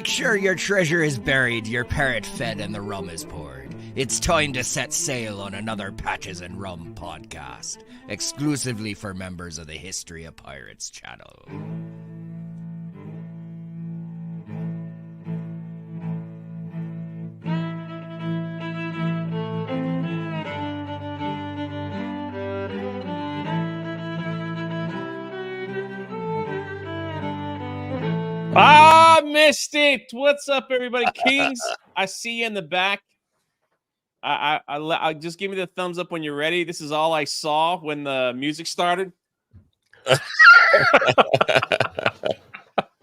Make sure your treasure is buried, your parrot fed, and the rum is poured. It's time to set sail on another Patches and Rum podcast, exclusively for members of the History of Pirates channel. Missed it. What's up, everybody? Kings, I see you in the back. I just give me the thumbs up when you're ready. This is all I saw when the music started.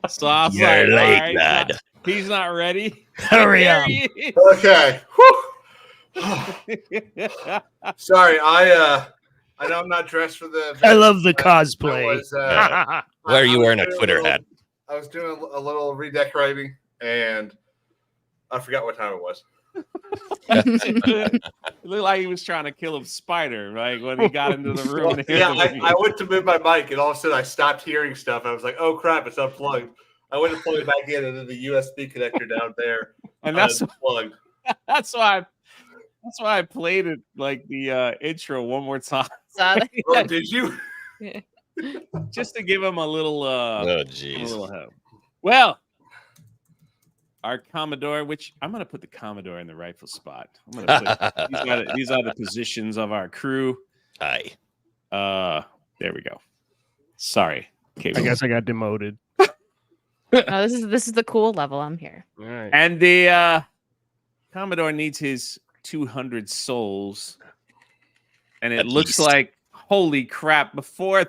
So I was You're like, late, all right, lad. he's not ready. Hurry up. Okay. Sorry, I know I'm not dressed for the event. I love the cosplay. Why are you wearing a Twitter hat? I was doing a little redecorating, and I forgot what time it was. It looked like he was trying to kill a spider, right? When he got into the room. Well, yeah, I went to move my mic, and all of a sudden I stopped hearing stuff. I was like, "Oh crap, it's unplugged." I went to plug it back in, and then the USB connector down there, and that's unplugged. That's why I played it like the intro one more time. Oh, did you? Just to give him a little Oh, jeez. help. Well, our Commodore, which I'm going to put the Commodore in the rightful spot. I'm going to put these are the positions of our crew. Hi. There we go. Sorry. Okay, I guess I got demoted. No, this is the cool level. I'm here. All right. And the Commodore needs his 200 souls, and it At looks least. like holy crap! Before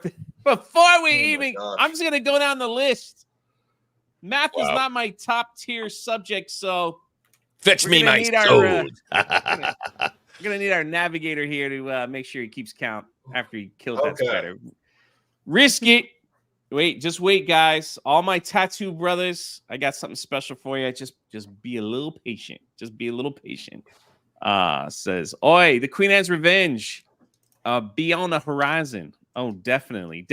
we even, gosh. I'm just gonna go down the list. Math is Wow. not my top tier subject, so Fetch We're me gonna my need our, soul. we're gonna need our navigator here to make sure he keeps count after he kills that Okay. spider. Risk it. Just wait, guys. All my tattoo brothers, I got something special for you. Just be a little patient. Just be a little patient. Says, "Oi, the Queen Anne's Revenge. Be on the horizon." Oh, definitely.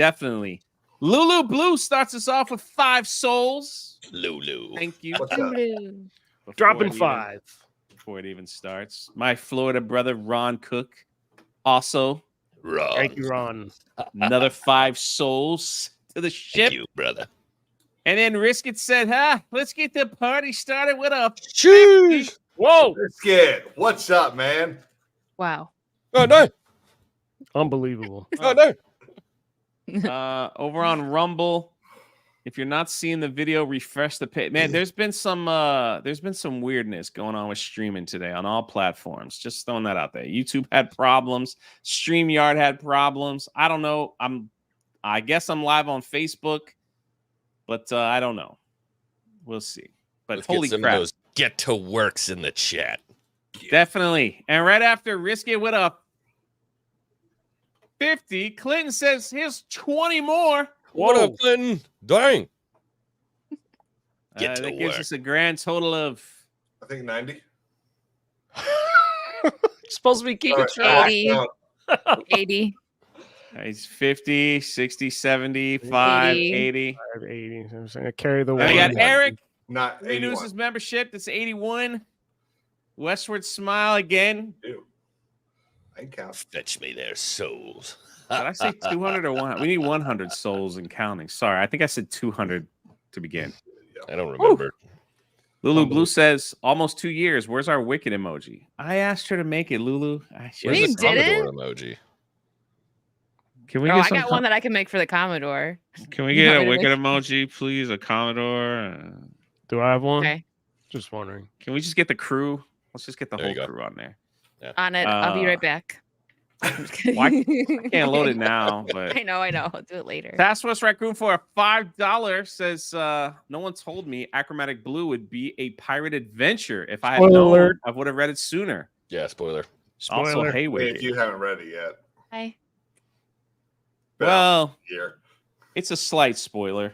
Lulu Blue starts us off with 5 souls. Lulu. Thank you. What's up? Before Dropping it even- 5. Before it even starts. My Florida brother, Ron Cook, also Ron. Thank you, Ron. another 5 souls to the ship. Thank you, brother. And then Risk It said, let's get the party started with a Cheers. whoa. Biscuit, what's up, man? Wow. Oh, no. Unbelievable. Oh, no. Over on Rumble. If you're not seeing the video, refresh the page. Man, there's been some weirdness going on with streaming today on all platforms. Just throwing that out there. YouTube had problems. StreamYard had problems. I don't know. I guess I'm live on Facebook, but I don't know. We'll see. But Let's holy get some crap. of those get to works in the chat. Definitely. And right after Risk It with a 50, Clinton says here's 20 more. What up, Clinton? Dang. Get to That gives work. us a grand total of I think 90. Supposed to be keeping Sorry, track. 80. he's 50, 60, 75, 80. 80. 80. So I'm saying I carry the And we got one. Eric Not renews 81. his membership. That's 81. Westward Smile again. Ew. I can count. Fetch me their souls. Did I say 200 or 100? We need 100 souls and counting. Sorry, I think I said 200 to begin. I don't remember. Lulu Blue says almost 2 years. Where's our wicked emoji? I asked her to make it, Lulu. She We has a- did it? Commodore emoji. Can we Oh, get I some? got one that I can make for the Commodore. Can we You get want a me to wicked make- emoji, please? A Commodore. Do I have one? Okay. Just wondering. Can we just get the crew? Let's just get the There you whole go. crew on there. On it. I'll be Uh, right back. I'm just kidding. Why can't load it now, but I know. I'll do it later. Task Force Raccoon for a $5 says, no one told me Achromatic Blue would be a pirate adventure. If I had Spoiler known, alert. I would have read it sooner. Yeah, spoiler. Also, Spoiler. hey, Wait, if wicked. you haven't read it yet. Hi. Well, Here. it's a slight spoiler,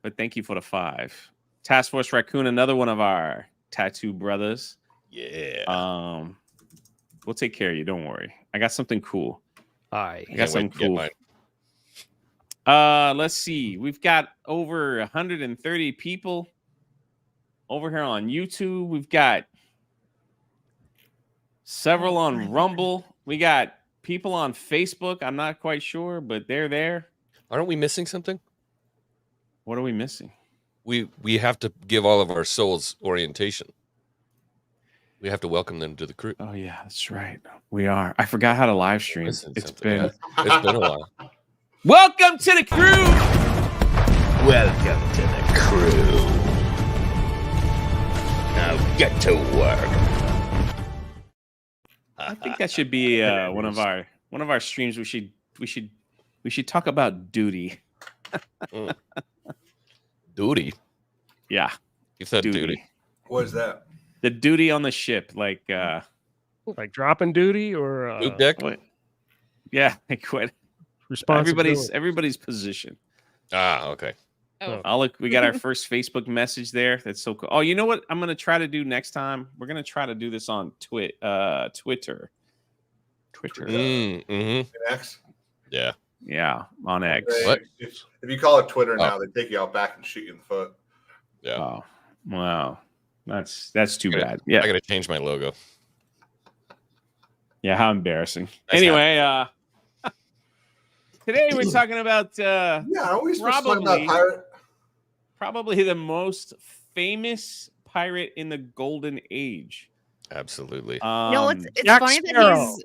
but thank you for the 5. Task Force Raccoon, another one of our tattoo brothers. Yeah. We'll take care of you. Don't worry. I got something cool. Aye. I got Can't wait something to get cool. mine. Let's see. We've got over 130 people over here on YouTube. We've got several on Rumble. We got people on Facebook. I'm not quite sure, but they're there. Aren't we missing something? What are we missing? We have to give all of our souls orientation. We have to welcome them to the crew. Oh yeah, that's right. We are. I forgot how to live stream. Missing It's something. been. Yeah, it's been a while. Welcome to the crew. Welcome to the crew. Now get to work. I think that should be one of our streams. We should talk about duty. Duty. Yeah, You said duty. What is that? the duty on the ship, like Like dropping duty or Poop deck? what? Yeah, like what? responsibility? Everybody's position. Ah, okay. Oh, Oh, look, we got our first Facebook message there. That's so cool. Oh, you know what I'm gonna try to do next time? We're gonna try to do this on Twitter. Twitter. X. Yeah. Yeah, on X. What? If you call it Twitter now, they take you out back and shoot you in the foot. Yeah. Oh, wow. That's too Okay. bad. Yeah. I gotta change my logo. Yeah, how embarrassing. Nice Anyway, today we're talking about Yeah, I always supposed to talk Probably. about pirate. probably the most famous pirate in the Golden Age. Absolutely. no, it's Jack funny that Sparrow. he's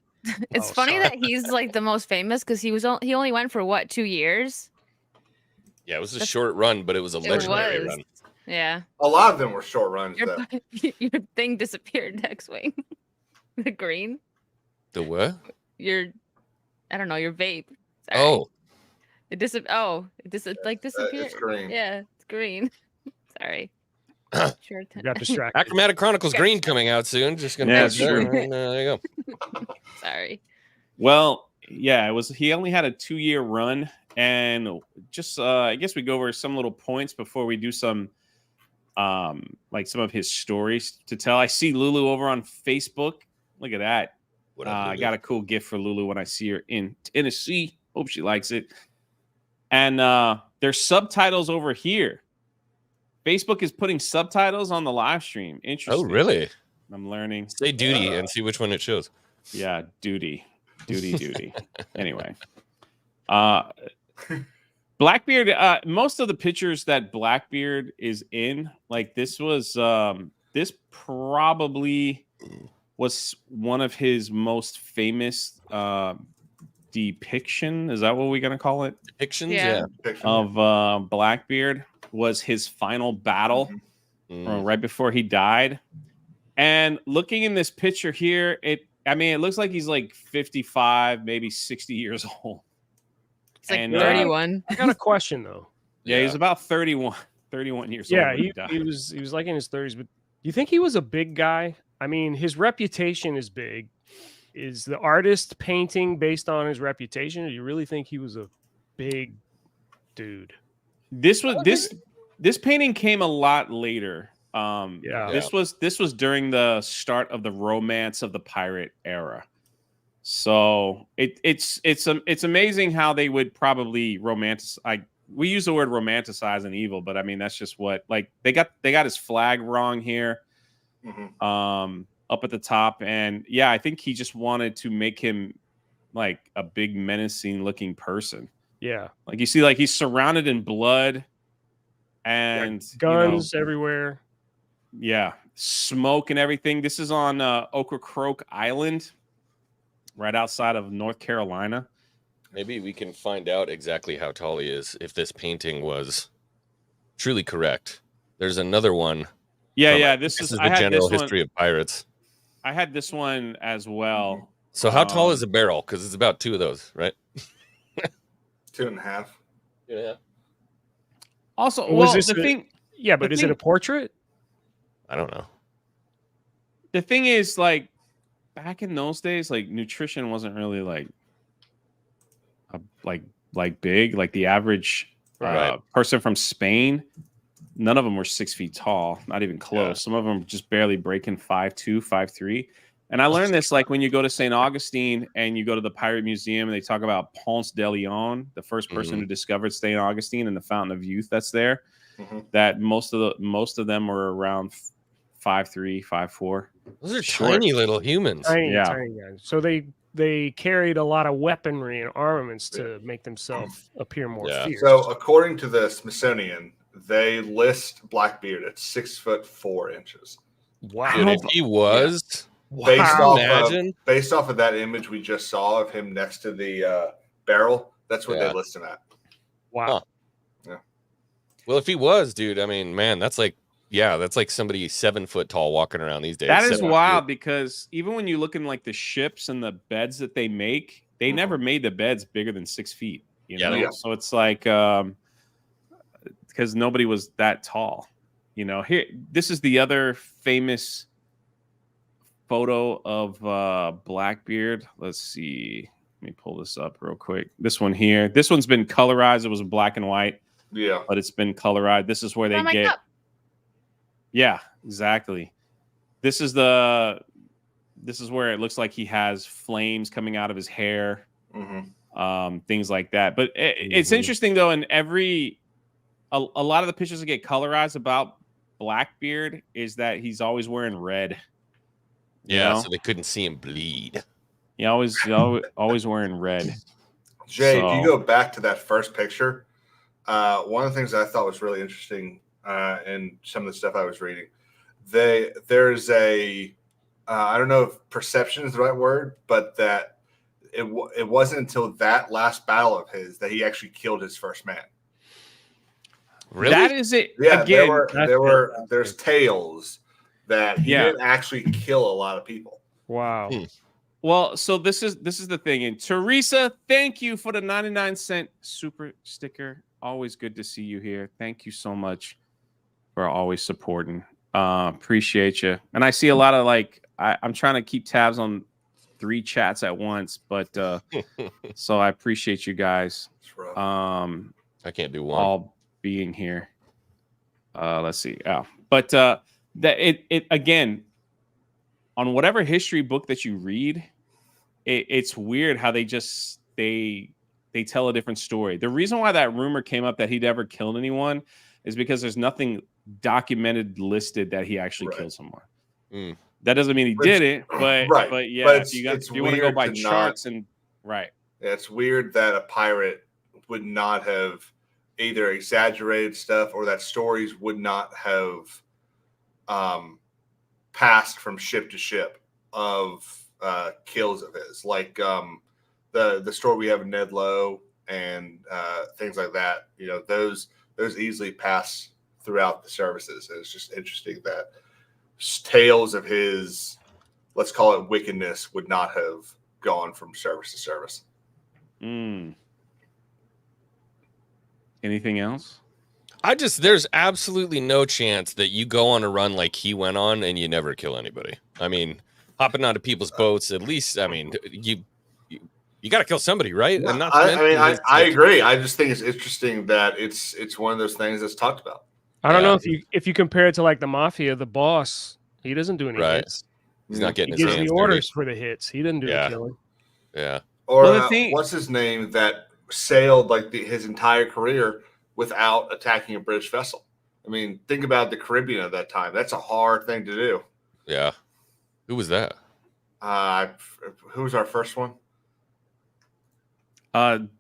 it's Oh, funny sorry. that he's like the most famous because he only went for what 2 years. Yeah, it was a That's- short run, but it was a It legendary was. run. Yeah, A lot of them were short runs, your, though. your thing disappeared. X-wing, the green. The what? I don't know, your vape. Sorry. Oh, it disappeared. It's green. Yeah, it's green. Sorry. Sure. You got distracted. Achromatic Chronicles Green coming out soon. Just gonna Yeah, patch that, sure. and, there you go. Sorry. Well, yeah, it was. He only had a 2-year run, and just I guess we go over some little points before we do some like some of his stories to tell. I see Lulu over on Facebook. Look at that. What up, I Lulu? got a cool gift for Lulu when I see her in Tennessee. Hope she likes it. And there's subtitles over here. Facebook is putting subtitles on the live stream. Interesting. Oh, really? I'm learning. Say duty and see which one it shows. Yeah, duty. Anyway. Blackbeard, most of the pictures that Blackbeard is in, like this was this probably was one of his most famous depiction. Is that what we're gonna call it? Depictions? Yeah. Picture. Of Blackbeard was his final battle Mm. right before he died. And looking in this picture here, it looks like he's like 55, maybe 60 years old. It's like And, 31. I got a question though. Yeah, he's about 31 years old. Yeah, when he died. was like in his 30s, but do you think he was a big guy? I mean, his reputation is big. Is the artist painting based on his reputation, or do you really think he was a big dude? This painting came a lot later. Yeah. This was during the start of the romance of the pirate era. So it's amazing how they would probably romanticize. We use the word romanticize an evil, but I mean that's just what like they got his flag wrong here, up at the top, and yeah, I think he just wanted to make him like a big menacing looking person. Yeah, Like you see, like he's surrounded in blood, and guns everywhere. yeah, smoke and everything. This is on Ocracoke Island, right outside of North Carolina. Maybe we can find out exactly how tall he is if this painting was truly correct. There's another one. Yeah, from- this is the I had general this history one. of pirates. I had this one as well. So how tall is a barrel? Because it's about 2 of those, right? 2.5. Yeah. Also, Was well, this the a- thing Yeah, but The is it a thing- portrait? I don't know. the thing is, like back in those days, like nutrition wasn't really like big. Like the average Right. person from Spain, none of them were 6 feet tall, not even close. Yeah. Some of them just barely breaking 5'2", 5'3". And I learned this like when you go to St. Augustine and you go to the Pirate Museum and they talk about Ponce de Leon, the first person who discovered St. Augustine and the Fountain of Youth that's there. that most of them were around 5'3", 5'4". Those are Short. tiny little humans. Tiny, Yeah. tiny guys. So they carried a lot of weaponry and armaments to make themselves appear more fierce. So according to the Smithsonian, they list Blackbeard at 6'4". Wow. Dude, if he was, Based off of that image we just saw of him next to the barrel, that's what they list him at. Wow. Yeah. Well, if he was, dude, I mean, man, that's like somebody 7 foot tall walking around these days. That is wild because even when you look in like the ships and the beds that they make, they never made the beds bigger than 6 feet. You know, Yeah. so it's like because nobody was that tall. You know, here this is the other famous photo of Blackbeard. Let's see. Let me pull this up real quick. This one here. This one's been colorized. It was black and white. Yeah. But it's been colorized. This is where they get. Cup. Yeah, exactly. This is where it looks like he has flames coming out of his hair, things like that. But it's interesting though. In a lot of the pictures that get colorized about Blackbeard is that he's always wearing red. Yeah, so they couldn't see him bleed. He always wearing red. Jay, if you go back to that first picture, one of the things that I thought was really interesting in some of the stuff I was reading, there's a I don't know if perception is the right word, but that it wasn't until that last battle of his that he actually killed his first man. Really? That is it. Yeah, again, there's tales that he didn't actually kill a lot of people. Wow. Well, so this is the thing. And Teresa, thank you for the 99-cent super sticker. Always good to see you here. Thank you so much for always supporting. Appreciate you. And I see a lot of I'm trying to keep tabs on 3 chats at once, but so I appreciate you guys. I can't do one. All being here. Let's see. Yeah. But that it again, on whatever history book that you read, it's weird how they tell a different story. The reason why that rumor came up that he'd ever killed anyone is because there's nothing documented listed that he actually killed someone. That doesn't mean he did it, but yeah, if you want to go by charts and it's weird that a pirate would not have either exaggerated stuff or that stories would not have passed from ship to ship of kills of his, like the story we have of Ned Lowe and things like that. You know, those easily pass throughout the services. And it's just interesting that tales of his, let's call it wickedness, would not have gone from service to service. Anything else? There's absolutely no chance that you go on a run like he went on and you never kill anybody. I mean, hopping onto people's boats, at least, I mean, you got to kill somebody, right? No, and not I agree. I just think it's interesting that it's one of those things that's talked about. I don't know if you compare it to like the mafia, the boss, he doesn't do any hits. He's not getting he his gives hands the orders for the hits. He doesn't do the killing. Yeah. Or what's his name that sailed his entire career without attacking a British vessel? I mean, think about the Caribbean at that time. That's a hard thing to do. Yeah. Who was that? Who was our first one?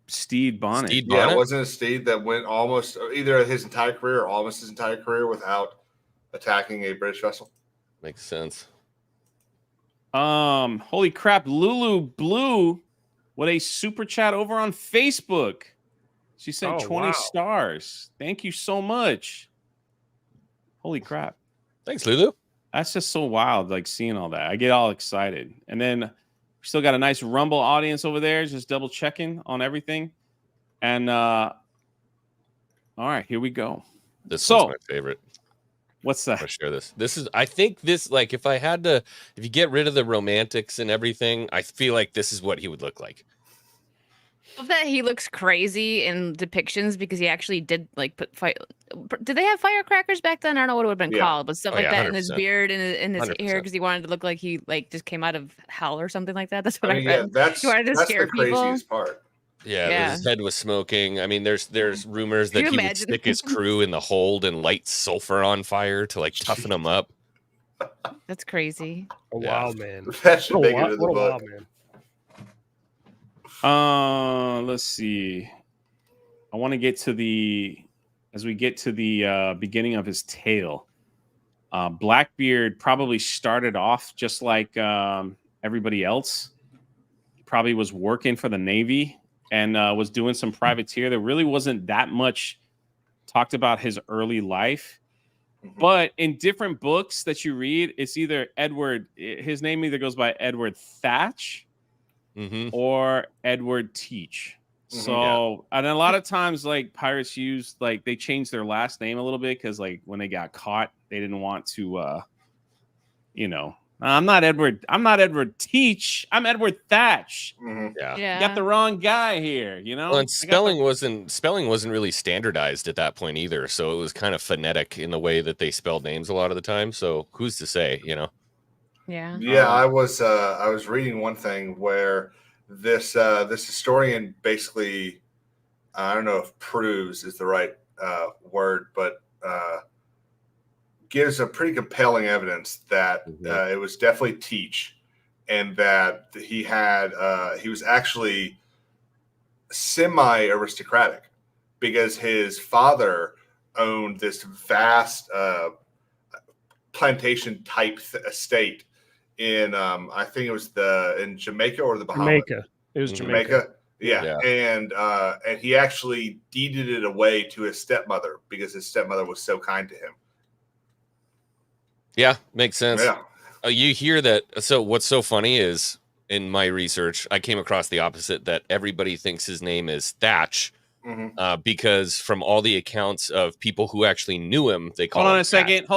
Stede Bonnet. Yeah, wasn't it Stede that went almost either his entire career or almost his entire career without attacking a British vessel? Makes sense. Holy crap! Lulu Blue with a super chat over on Facebook. She sent 20 stars. Thank you so much. Holy crap! Thanks, Lulu. That's just so wild, like seeing all that. I get all excited. And then we still got a nice Rumble audience over there, just double checking on everything. And all right, here we go. This one's my favorite. What's that? I'll share this. I think this, like, if you get rid of the romantics and everything, I feel like this is what he would look like. I love that he looks crazy in depictions because he actually did like put fire. Did they have firecrackers back then? I don't know what it would have been called, but stuff like that 100%. In his beard and in his hair because he wanted to look like he like just came out of hell or something like that. That's what I read. That's he wanted to that's scare the people. craziest part. Yeah, his head was smoking. I mean, there's rumors that he would stick his crew in the hold and light sulfur on fire to like toughen them up. That's crazy. Oh wow, man. That should make it in the book. Man. Let's see. I want to get to as we get to the beginning of his tale. Blackbeard probably started off just like everybody else. He probably was working for the Navy and was doing some privateer. There really wasn't that much talked about his early life. But in different books that you read, it's either his name either goes by Edward Thatch or Edward Teach. So, and a lot of times, like pirates use, like they changed their last name a little bit because, like, when they got caught, they didn't want to, I'm not Edward Teach. I'm Edward Thatch. Yeah. You got the wrong guy here, Well, and spelling wasn't really standardized at that point either. So it was kind of phonetic in the way that they spelled names a lot of the time. So who's to say, Yeah. Yeah, I was reading one thing where this historian basically, I don't know if proves is the right word, but gives a pretty compelling evidence that it was definitely Teach, and that he was actually semi-aristocratic because his father owned this vast plantation type estate in I think it was in Jamaica or the Bahamas. Jamaica. It was Jamaica. Yeah. And he actually deeded it away to his stepmother because his stepmother was so kind to him. Yeah, makes sense. Yeah. You hear that. So what's so funny is in my research, I came across the opposite, that everybody thinks his name is Thatch because from all the accounts of people who actually knew him, they call him Hold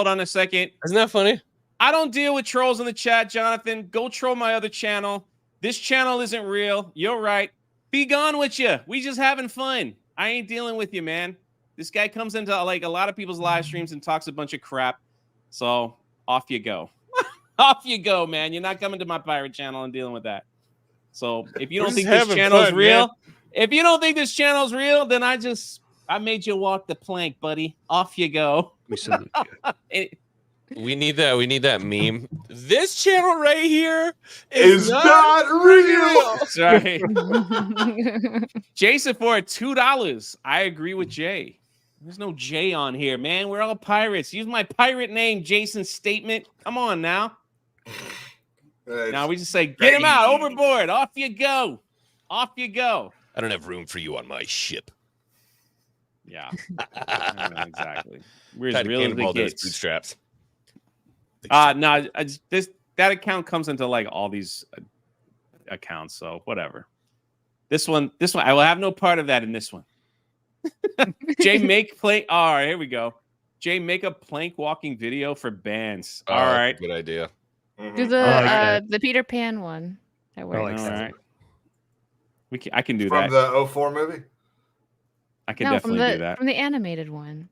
on a second. Isn't that funny? I don't deal with trolls in the chat, Jonathan. Go troll my other channel. This channel isn't real. You're right. Be gone with you. We just having fun. I ain't dealing with you, man. This guy comes into like a lot of people's live streams and talks a bunch of crap. So off you go. Off you go, man. You're not coming to my pirate channel and dealing with that. So if you don't think this channel's real, then I made you walk the plank, buddy. Off you go. We salute you. We need that meme. This channel right here is not real. That's right. Jason for $2. I agree with Jay. There's no J on here, man. We're all pirates. Use my pirate name, Jason's statement. Come on now. Now we just say, get him out, overboard. Off you go. Off you go. I don't have room for you on my ship. Yeah. Exactly. We're as Tried to real as cannonball it those gets. bootstraps. No, that account comes into like all these accounts, so whatever. This one, I will have no part of that in this one. Jay, make plank. All right, here we go. Jay, make a plank walking video for bands. All right, good idea. Do the Peter Pan one. That works. All right. I can do that. From the 04 movie? I can definitely do that. From the animated one.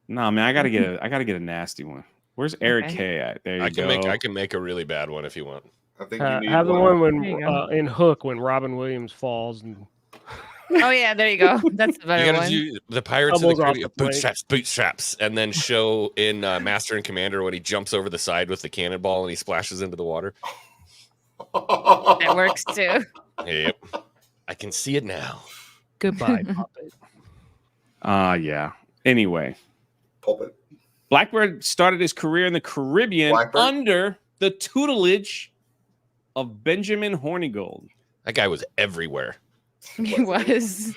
No, man, I gotta get a nasty one. Where's Eric K at? There you go. I can make a really bad one if you want. I think you need have the one when in Hook when Robin Williams falls and. Oh yeah, there you go. That's the better you gotta one. do the Pirates of the Caribbean bootstraps, and then show in Master and Commander when he jumps over the side with the cannonball and he splashes into the water. That works too. Yep, I can see it now. Goodbye, Puppet. Yeah. Anyway, Puppet. Blackbeard started his career in the Caribbean under the tutelage of Benjamin Hornigold. That guy was everywhere. He was.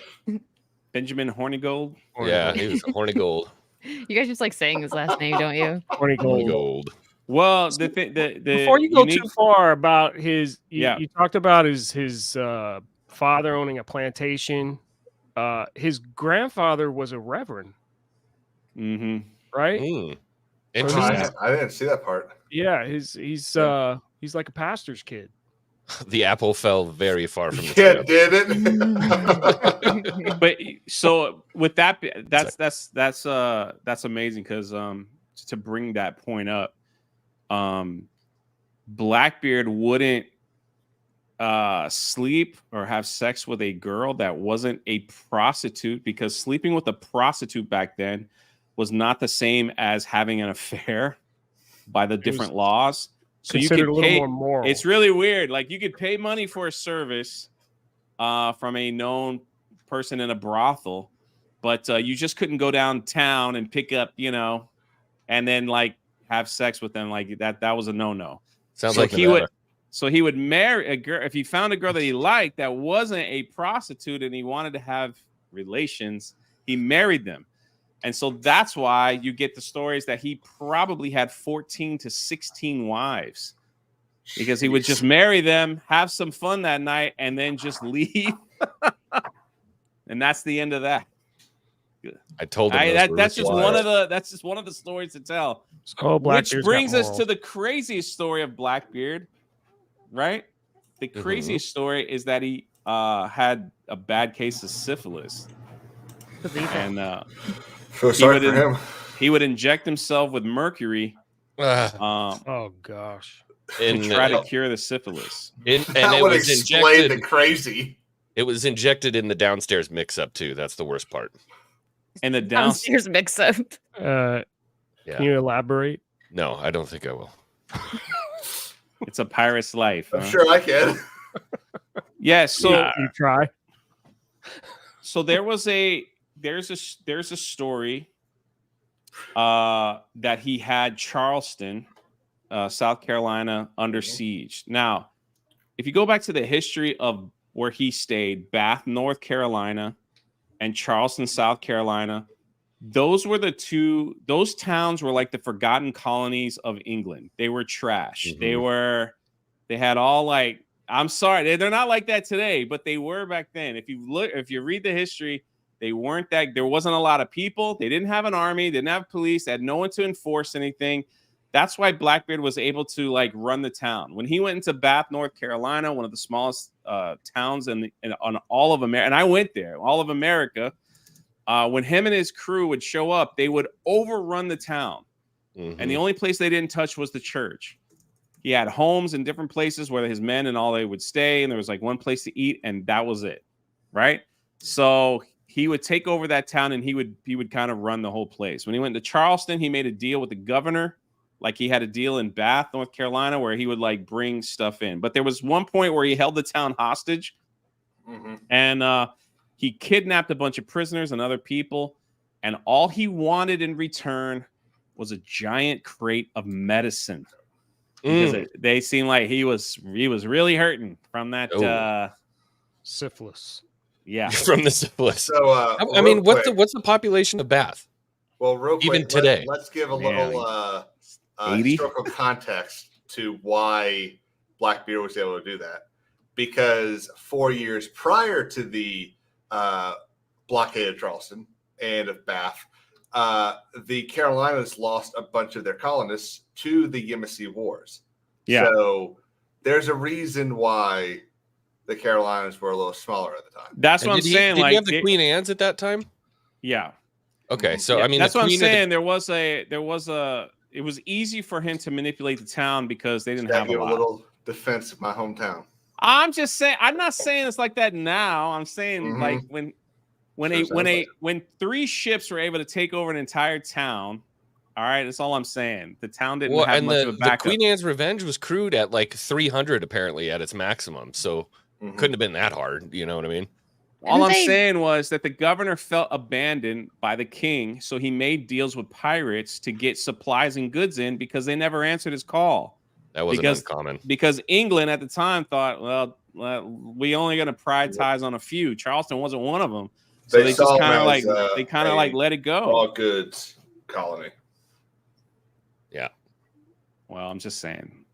Benjamin Hornigold? Yeah, he was Hornigold. You guys just like saying his last name, don't you? Hornigold. Well, before you go too far about his, you talked about his father owning a plantation. His grandfather was a reverend. Mm-hmm. Right? Interesting. I didn't see that part. Yeah, he's like a pastor's kid. The apple fell very far from the tree. Did it? But so with that's amazing because to bring that point up, Blackbeard wouldn't sleep or have sex with a girl that wasn't a prostitute, because sleeping with a prostitute back then was not the same as having an affair by the different laws. So you could a little pay, more moral. It's really weird. Like you could pay money for a service from a known person in a brothel, but you just couldn't go downtown and pick up, and then like have sex with them like that. That was a no-no. Sounds so like he would marry a girl if he found a girl that he liked that wasn't a prostitute and he wanted to have relations. He married them. And so that's why you get the stories that he probably had 14 to 16 wives, because he would just marry them, have some fun that night, and then just leave. And that's the end of that. I told him that's just one of the stories to tell. Which brings us to the craziest story of Blackbeard, right? The craziest story is that he had a bad case of syphilis. And so sorry for him. He would inject himself with mercury. Oh gosh! To try to cure the syphilis. That would explain the crazy. It was injected in the downstairs mix-up too. That's the worst part. And the downstairs mix-up. Can you elaborate? No, I don't think I will. It's a pirate's life. I'm sure I can. Yeah. So you try. So there's a story that he had Charleston, South Carolina, under siege. Now, if you go back to the history of where he stayed, Bath, North Carolina, and Charleston, South Carolina, those towns were like the forgotten colonies of England. They were trash. Mm-hmm. They had all like, I'm sorry, they're not like that today, but they were back then. If you read the history, they weren't that. There wasn't a lot of people. They didn't have an army. Didn't have police. They had no one to enforce anything. That's why Blackbeard was able to like run the town. When he went into Bath, North Carolina, one of the smallest towns on all of America, and I went there, all of America. When him and his crew would show up, they would overrun the town, and the only place they didn't touch was the church. He had homes in different places where his men and all they would stay, and there was like one place to eat, and that was it, right? So he would take over that town, and he would kind of run the whole place. When he went to Charleston, he made a deal with the governor, like he had a deal in Bath, North Carolina, where he would like bring stuff in. But there was one point where he held the town hostage, and he kidnapped a bunch of prisoners and other people, and all he wanted in return was a giant crate of medicine. Because they seemed like he was really hurting from that syphilis. Yeah, from the syphilis. So, I mean, what's the population of Bath? Well, real quick, even today, let's give a little historical context to why Blackbeard was able to do that. Because 4 years prior to the blockade of Charleston and of Bath, the Carolinas lost a bunch of their colonists to the Yamasee Wars. Yeah. So there's a reason why the Carolinas were a little smaller at the time. That's what I'm saying. Did he have the Queen Anne's at that time? Yeah. Okay, so I mean, that's what I'm saying. It was easy for him to manipulate the town because they didn't have a lot. Little defense of my hometown. I'm just saying. I'm not saying it's like that now. I'm saying like when 3 ships were able to take over an entire town. All right, that's all I'm saying. The town didn't have much of a backup. The Queen Anne's Revenge was crewed at like 300 apparently at its maximum, so couldn't have been that hard. You know what I mean? All I'm saying was that the governor felt abandoned by the king, so he made deals with pirates to get supplies and goods in because they never answered his call. That wasn't uncommon. Because England at the time thought, well, we only going to prioritize on a few. Charleston wasn't one of them, so they just kind of like let it go. All goods colony. Yeah. Well, I'm just saying.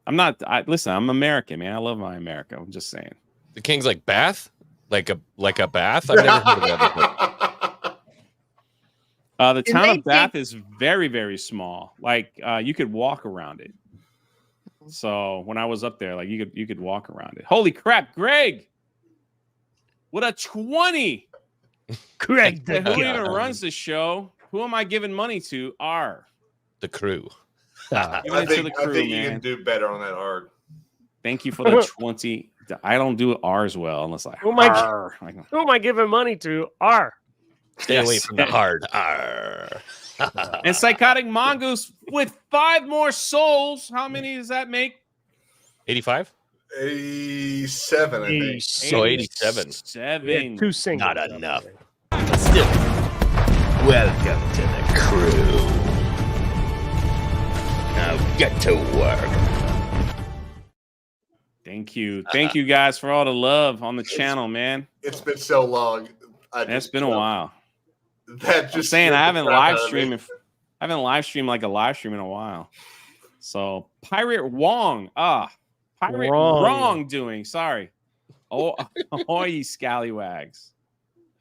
Listen, I'm American, man. I love my America. I'm just saying. The king's like Bath. Like a bath? I've never heard of that before. The town of Bath is very, very small. Like you could walk around it. So when I was up there, like you could walk around it. Holy crap, Greg! What a 20! Greg, who even runs the show? Who am I giving money to? The crew. I think you can do better on that ARG. Thank you for the $20. I don't do R's well unless I. Who am I giving money to? R. Stay away from the hard R. And Psychotic Mongoose with 5 more souls. How many does that make? 85? 87, I think. So 87. 7. 2 singles. Not enough. But still. Welcome to the crew. Now get to work. Thank you. Thank you guys for all the love on the channel, man. It's been so long. It's been a while. That just I'm saying I haven't live streamed. I haven't live streamed like a live stream in a while. So Pirate Wong. Pirate Wrongdoing. Sorry. Oh, you scallywags.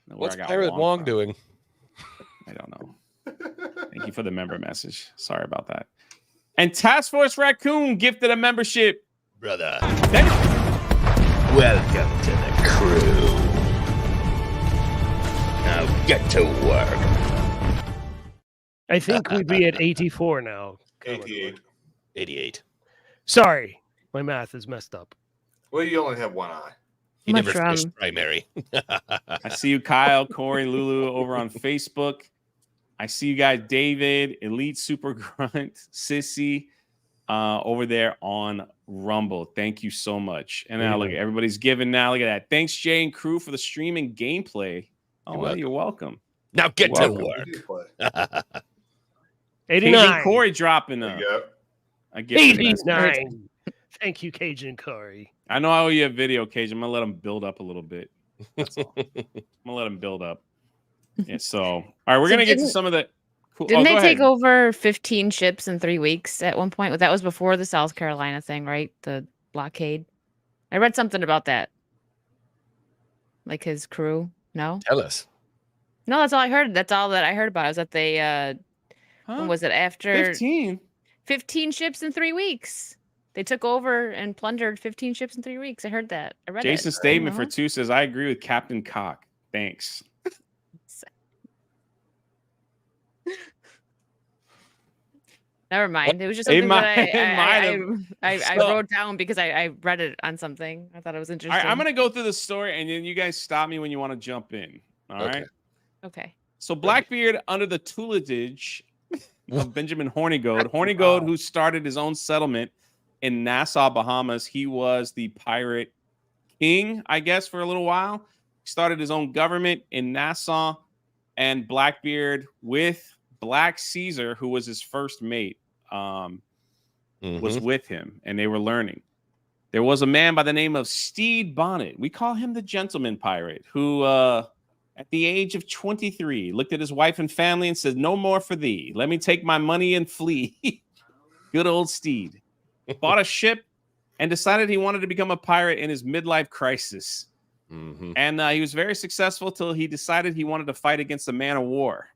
What's Pirate Wong doing? I don't know. Thank you for the member message. Sorry about that. And Task Force Raccoon gifted a membership. Brother. Welcome to the crew. Now get to work. I think we'd be at 84 now. 88. Sorry, my math is messed up. Well, you only have one eye. He never finished primary. I see you, Kyle, Corey, Lulu, over on Facebook. I see you guys, David, Elite Super Grunt, Sissy, over there on Rumble. Thank you so much. And now look, everybody's giving now. Look at that. Thanks, Jay and crew, for the streaming gameplay. Oh, well, you're welcome. Now get to work. 89. Corey dropping up. 89. Thank you, Cajun Corey. I know I owe you a video, Cage. I'm gonna let him build up a little bit. That's all. I'm gonna let him build up. Yeah. So, all right, we're gonna get to some of the. Cool. Didn't they take over 15 ships in 3 weeks at one point? That was before the South Carolina thing, right? The blockade. I read something about that. Like his crew. No. Tell us. No, that's all I heard. That's all that I heard about. Is that they when was it after 15 ships in 3 weeks? They took over and plundered 15 ships in 3 weeks. I heard that. I read Jason's statement for 2 says, I agree with Captain Cock. Thanks. Never mind. It was just something that I wrote down because I read it on something. I thought it was interesting. All right, I'm going to go through the story, and then you guys stop me when you want to jump in. All right? Okay. So Blackbeard, under the tutelage of Benjamin Hornigold, Hornigold, who started his own settlement in Nassau, Bahamas. He was the pirate king, I guess, for a little while. He started his own government in Nassau, and Blackbeard with Black Caesar, who was his first mate, was with him, and they were learning. There was a man by the name of Stede Bonnet. We call him the gentleman pirate, who at the age of 23 looked at his wife and family and said, "No more for thee. Let me take my money and flee." Good old Stede. Bought a ship and decided he wanted to become a pirate in his midlife crisis. And he was very successful till he decided he wanted to fight against a man of war.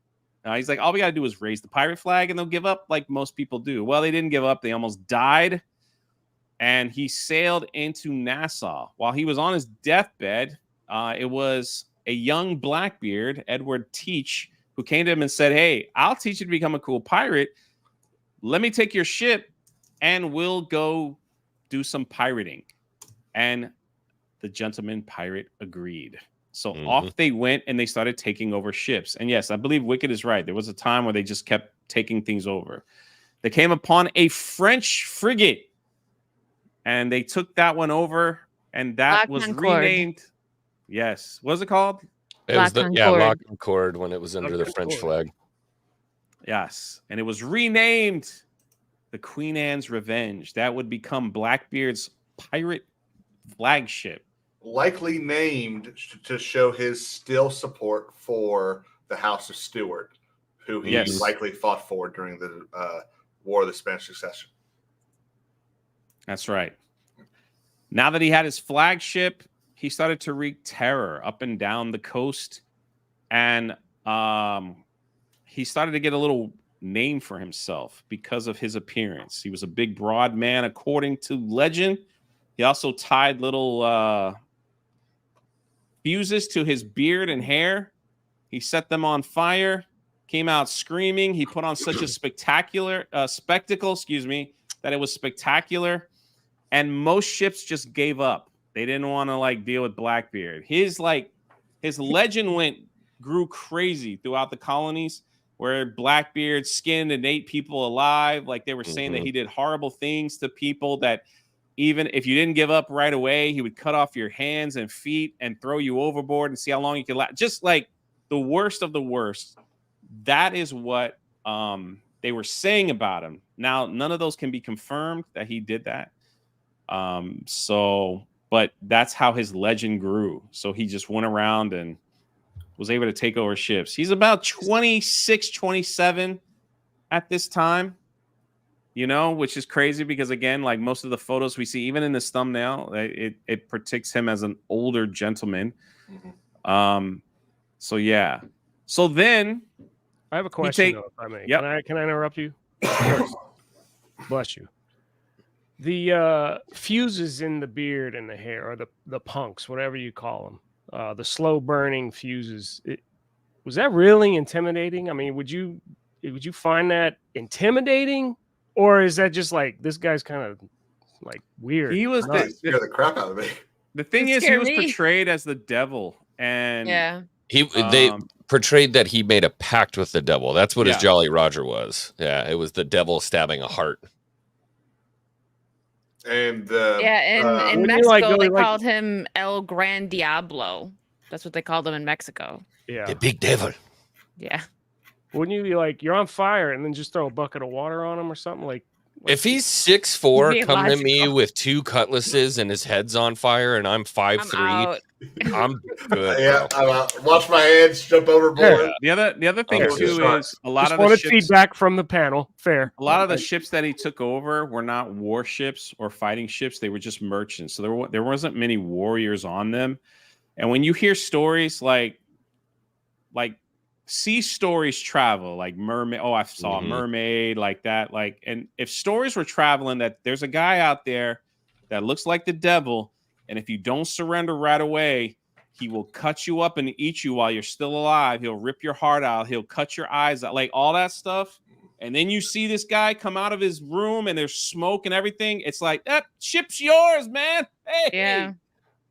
He's like, all we got to do is raise the pirate flag and they'll give up like most people do. Well, they didn't give up. They almost died. And he sailed into Nassau. While he was on his deathbed, it was a young Blackbeard, Edward Teach, who came to him and said, "Hey, I'll teach you to become a cool pirate. Let me take your ship and we'll go do some pirating." And the gentleman pirate agreed. So off they went and they started taking over ships. And yes, I believe Wicked is right. There was a time where they just kept taking things over. They came upon a French frigate and they took that one over, and that was renamed. Yes. What was it called? It was Lock Concord when it was under the French flag. Yes. And it was renamed the Queen Anne's Revenge. That would become Blackbeard's pirate flagship. Likely named to show his still support for the House of Stuart, who he likely fought for during the War of the Spanish Succession. That's right. Now that he had his flagship, he started to wreak terror up and down the coast. And he started to get a little name for himself because of his appearance. He was a big, broad man, according to legend. He also tied little fuses to his beard and hair. He set them on fire, came out screaming. He put on such a spectacular spectacle, that it was spectacular. And most ships just gave up. They didn't want to like deal with Blackbeard. His legend grew crazy throughout the colonies, where Blackbeard skinned and ate people alive. Like they were saying that he did horrible things to people, that even if you didn't give up right away, he would cut off your hands and feet and throw you overboard and see how long you could last. Just like the worst of the worst. That is what they were saying about him. Now, none of those can be confirmed that he did that. But that's how his legend grew. So he just went around and was able to take over ships. He's about 26, 27 at this time, which is crazy because, again, like most of the photos we see, even in this thumbnail, it predicts him as an older gentleman. So, yeah. So then I have a question, though, if I may. Yep. Can I interrupt you? Bless you. The fuses in the beard and the hair, or the punks, whatever you call them. The slow burning fuses. Was that really intimidating? I mean, would you find that intimidating, or is that just like this guy's kind of like weird? He was scared the crap out of me. The thing is, he was portrayed as the devil, and they portrayed that he made a pact with the devil. That's what his Jolly Roger was. Yeah, it was the devil stabbing a heart. And in Mexico they called him El Gran Diablo. That's what they called him in Mexico. Yeah, the big devil. Yeah. Wouldn't you be like, you're on fire, and then just throw a bucket of water on him or something? Like if he's 6'4", coming at me with 2 cutlasses and his head's on fire, and I'm 5'3", I'm good. Yeah, I'm out. Watch my hands jump overboard. The other thing too is a lot just of the wanted ships, feedback from the panel. Fair. A lot of the ships that he took over were not warships or fighting ships; they were just merchants. So there wasn't many warriors on them. And when you hear stories like sea stories travel, like mermaid. Oh, I saw a mermaid, like that. Like, and if stories were traveling, that there's a guy out there that looks like the devil, and if you don't surrender right away, he will cut you up and eat you while you're still alive. He'll rip your heart out. He'll cut your eyes out, like all that stuff. And then you see this guy come out of his room, and there's smoke and everything. It's like, that ship's yours, man. Hey,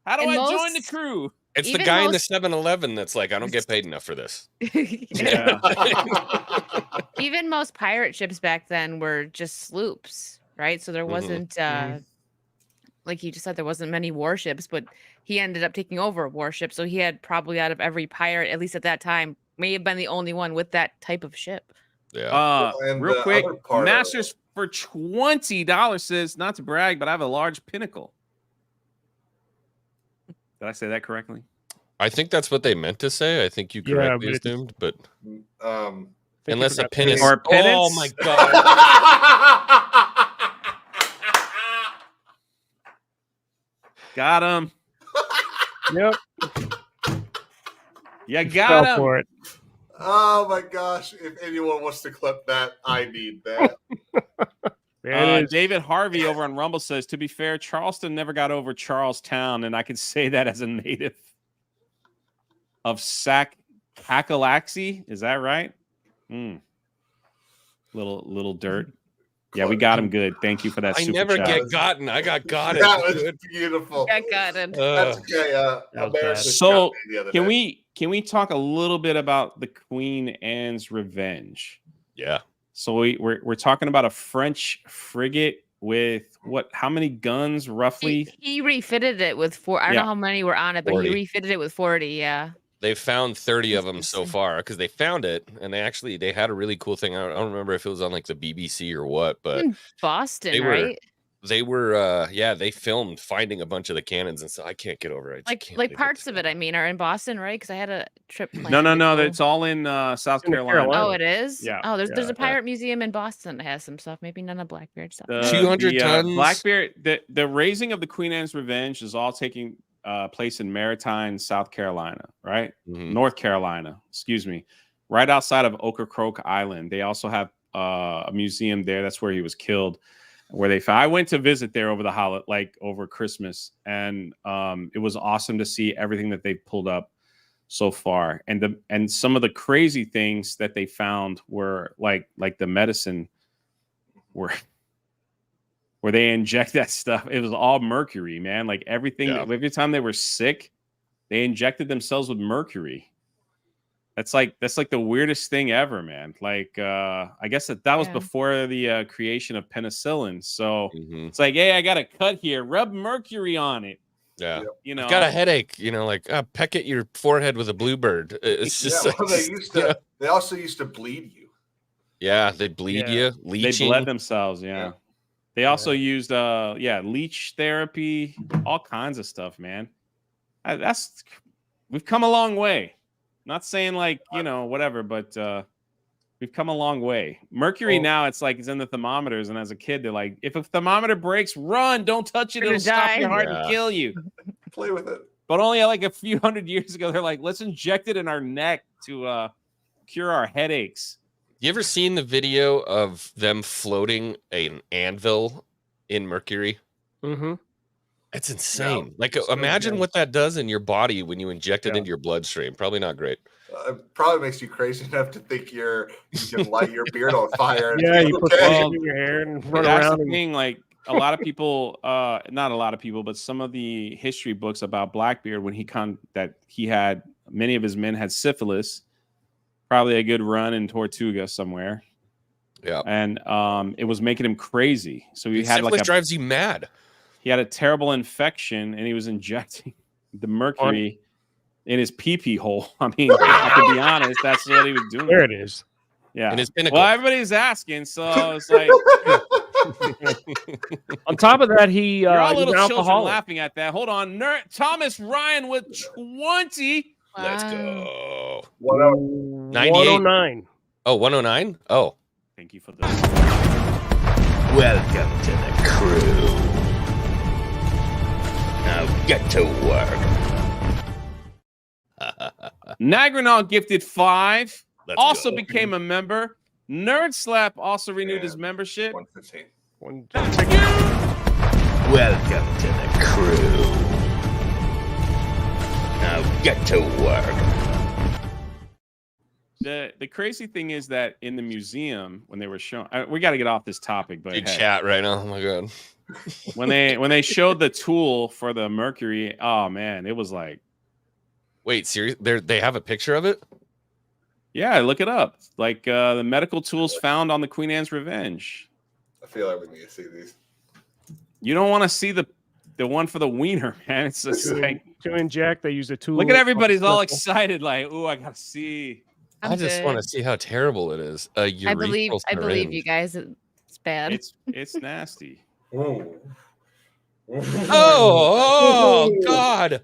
how do I join the crew? It's the guy in the 7-Eleven that's like, I don't get paid enough for this. Even most pirate ships back then were just sloops, right? So there wasn't, like you just said, there wasn't many warships, but he ended up taking over a warship. So he had probably out of every pirate, at least at that time, may have been the only one with that type of ship. Yeah. Real quick, Masters for $20 says, not to brag, but I have a large pinnacle. Did I say that correctly? I think that's what they meant to say. I think you correctly assumed, but unless a pin is... Or penance? Oh my god! Got him. Yep. You got him. For it. Oh my gosh! If anyone wants to clip that, I need that. David Harvey over on Rumble says, to be fair, Charleston never got over Charlestown, and I can say that as a native of Kakalaki. Is that right? Little dirt. Yeah, we got him good. Thank you for that. I never get gotten. I got it. That was beautiful. I got it. That's okay. So can we talk a little bit about the Queen Anne's Revenge? Yeah. So we're talking about a French frigate with how many guns roughly? He refitted it with 4. I don't know how many were on it, but 40. He refitted it with 40. Yeah. They found 30 of them so far because they found it, and they had a really cool thing. I don't remember if it was on like the BBC or what, but in Boston, right? They were they filmed finding a bunch of the cannons, and so I can't get over it. Like parts of it, I mean, are in Boston, right? Because I had a trip planned. No, it's all in South Carolina. Oh, it is? Yeah. Oh, there's a pirate museum in Boston that has some stuff. Maybe none of Blackbeard stuff. 200 tons. Blackbeard, the raising of the Queen Anne's Revenge is all taking place in Maritime, South Carolina, right? North Carolina, excuse me. Right outside of Ocracoke Island. They also have a museum there. That's where he was killed. I went to visit there over the holiday, over Christmas, and it was awesome to see everything that they pulled up so far. And some of the crazy things that they found were like the medicine were where they inject that stuff. It was all mercury, man. Like everything, every time they were sick, they injected themselves with mercury. That's like the weirdest thing ever, man. Like I guess that was before the creation of penicillin. So it's like, hey, I got a cut here. Rub mercury on it. Yeah, you know, I've got a headache. You know, like peck at your forehead with a bluebird. It's just like, they also used to bleed you. Yeah, they bleed you. Leeching. They bled themselves. Yeah. They also used leech therapy, all kinds of stuff, man. We've come a long way. Not saying like, whatever, but we've come a long way. Mercury now, it's like it's in the thermometers, and as a kid, they're like, if a thermometer breaks, run, don't touch it, it'll stop your heart and kill you. Play with it. But only like a few hundred years ago, they're like, let's inject it in our neck to cure our headaches. You ever seen the video of them floating an anvil in mercury? Mm-hmm. It's insane. Imagine what that does in your body when you inject it into your bloodstream. Probably not great. It probably makes you crazy enough to think you can light your beard on fire. Yeah, you put it in your hair and run around. The thing, like a lot of people, not a lot of people, but some of the history books about Blackbeard, when many of his men had syphilis, probably a good run in Tortuga somewhere. Yeah, and it was making him crazy. So he had syphilis drives you mad. He had a terrible infection, and he was injecting the mercury in his pee-pee hole. I mean, to be honest, that's what he was doing. There it is. Yeah. In his pinnacle. Well, everybody's asking, so it's like. On top of that, you're all little children laughing at that. Hold on, Thomas Ryan with 20. Wow. Let's go. 109. Oh, 109. Oh, thank you for this. Welcome to the crew. Now get to work. Nagranol gifted 5. Let's also go. became a member. Nerd Slap also renewed his membership. 115. Welcome to the crew. Now get to work. The crazy thing is that in the museum, when they were showing, we got to get off this topic, but chat right now. Oh my god! when they showed the tool for the mercury, oh man, it was like, wait, seriously? They have a picture of it? Yeah, look it up. Like the medical tools found on the Queen Anne's Revenge. I feel like we need to see these. You don't want to see the one for the wiener, man. It's just like to inject. They use a tool. Look at everybody's all excited, like, "Ooh, I gotta see." I just want to see how terrible it is. I believe you guys. It's bad. It's nasty. Oh God!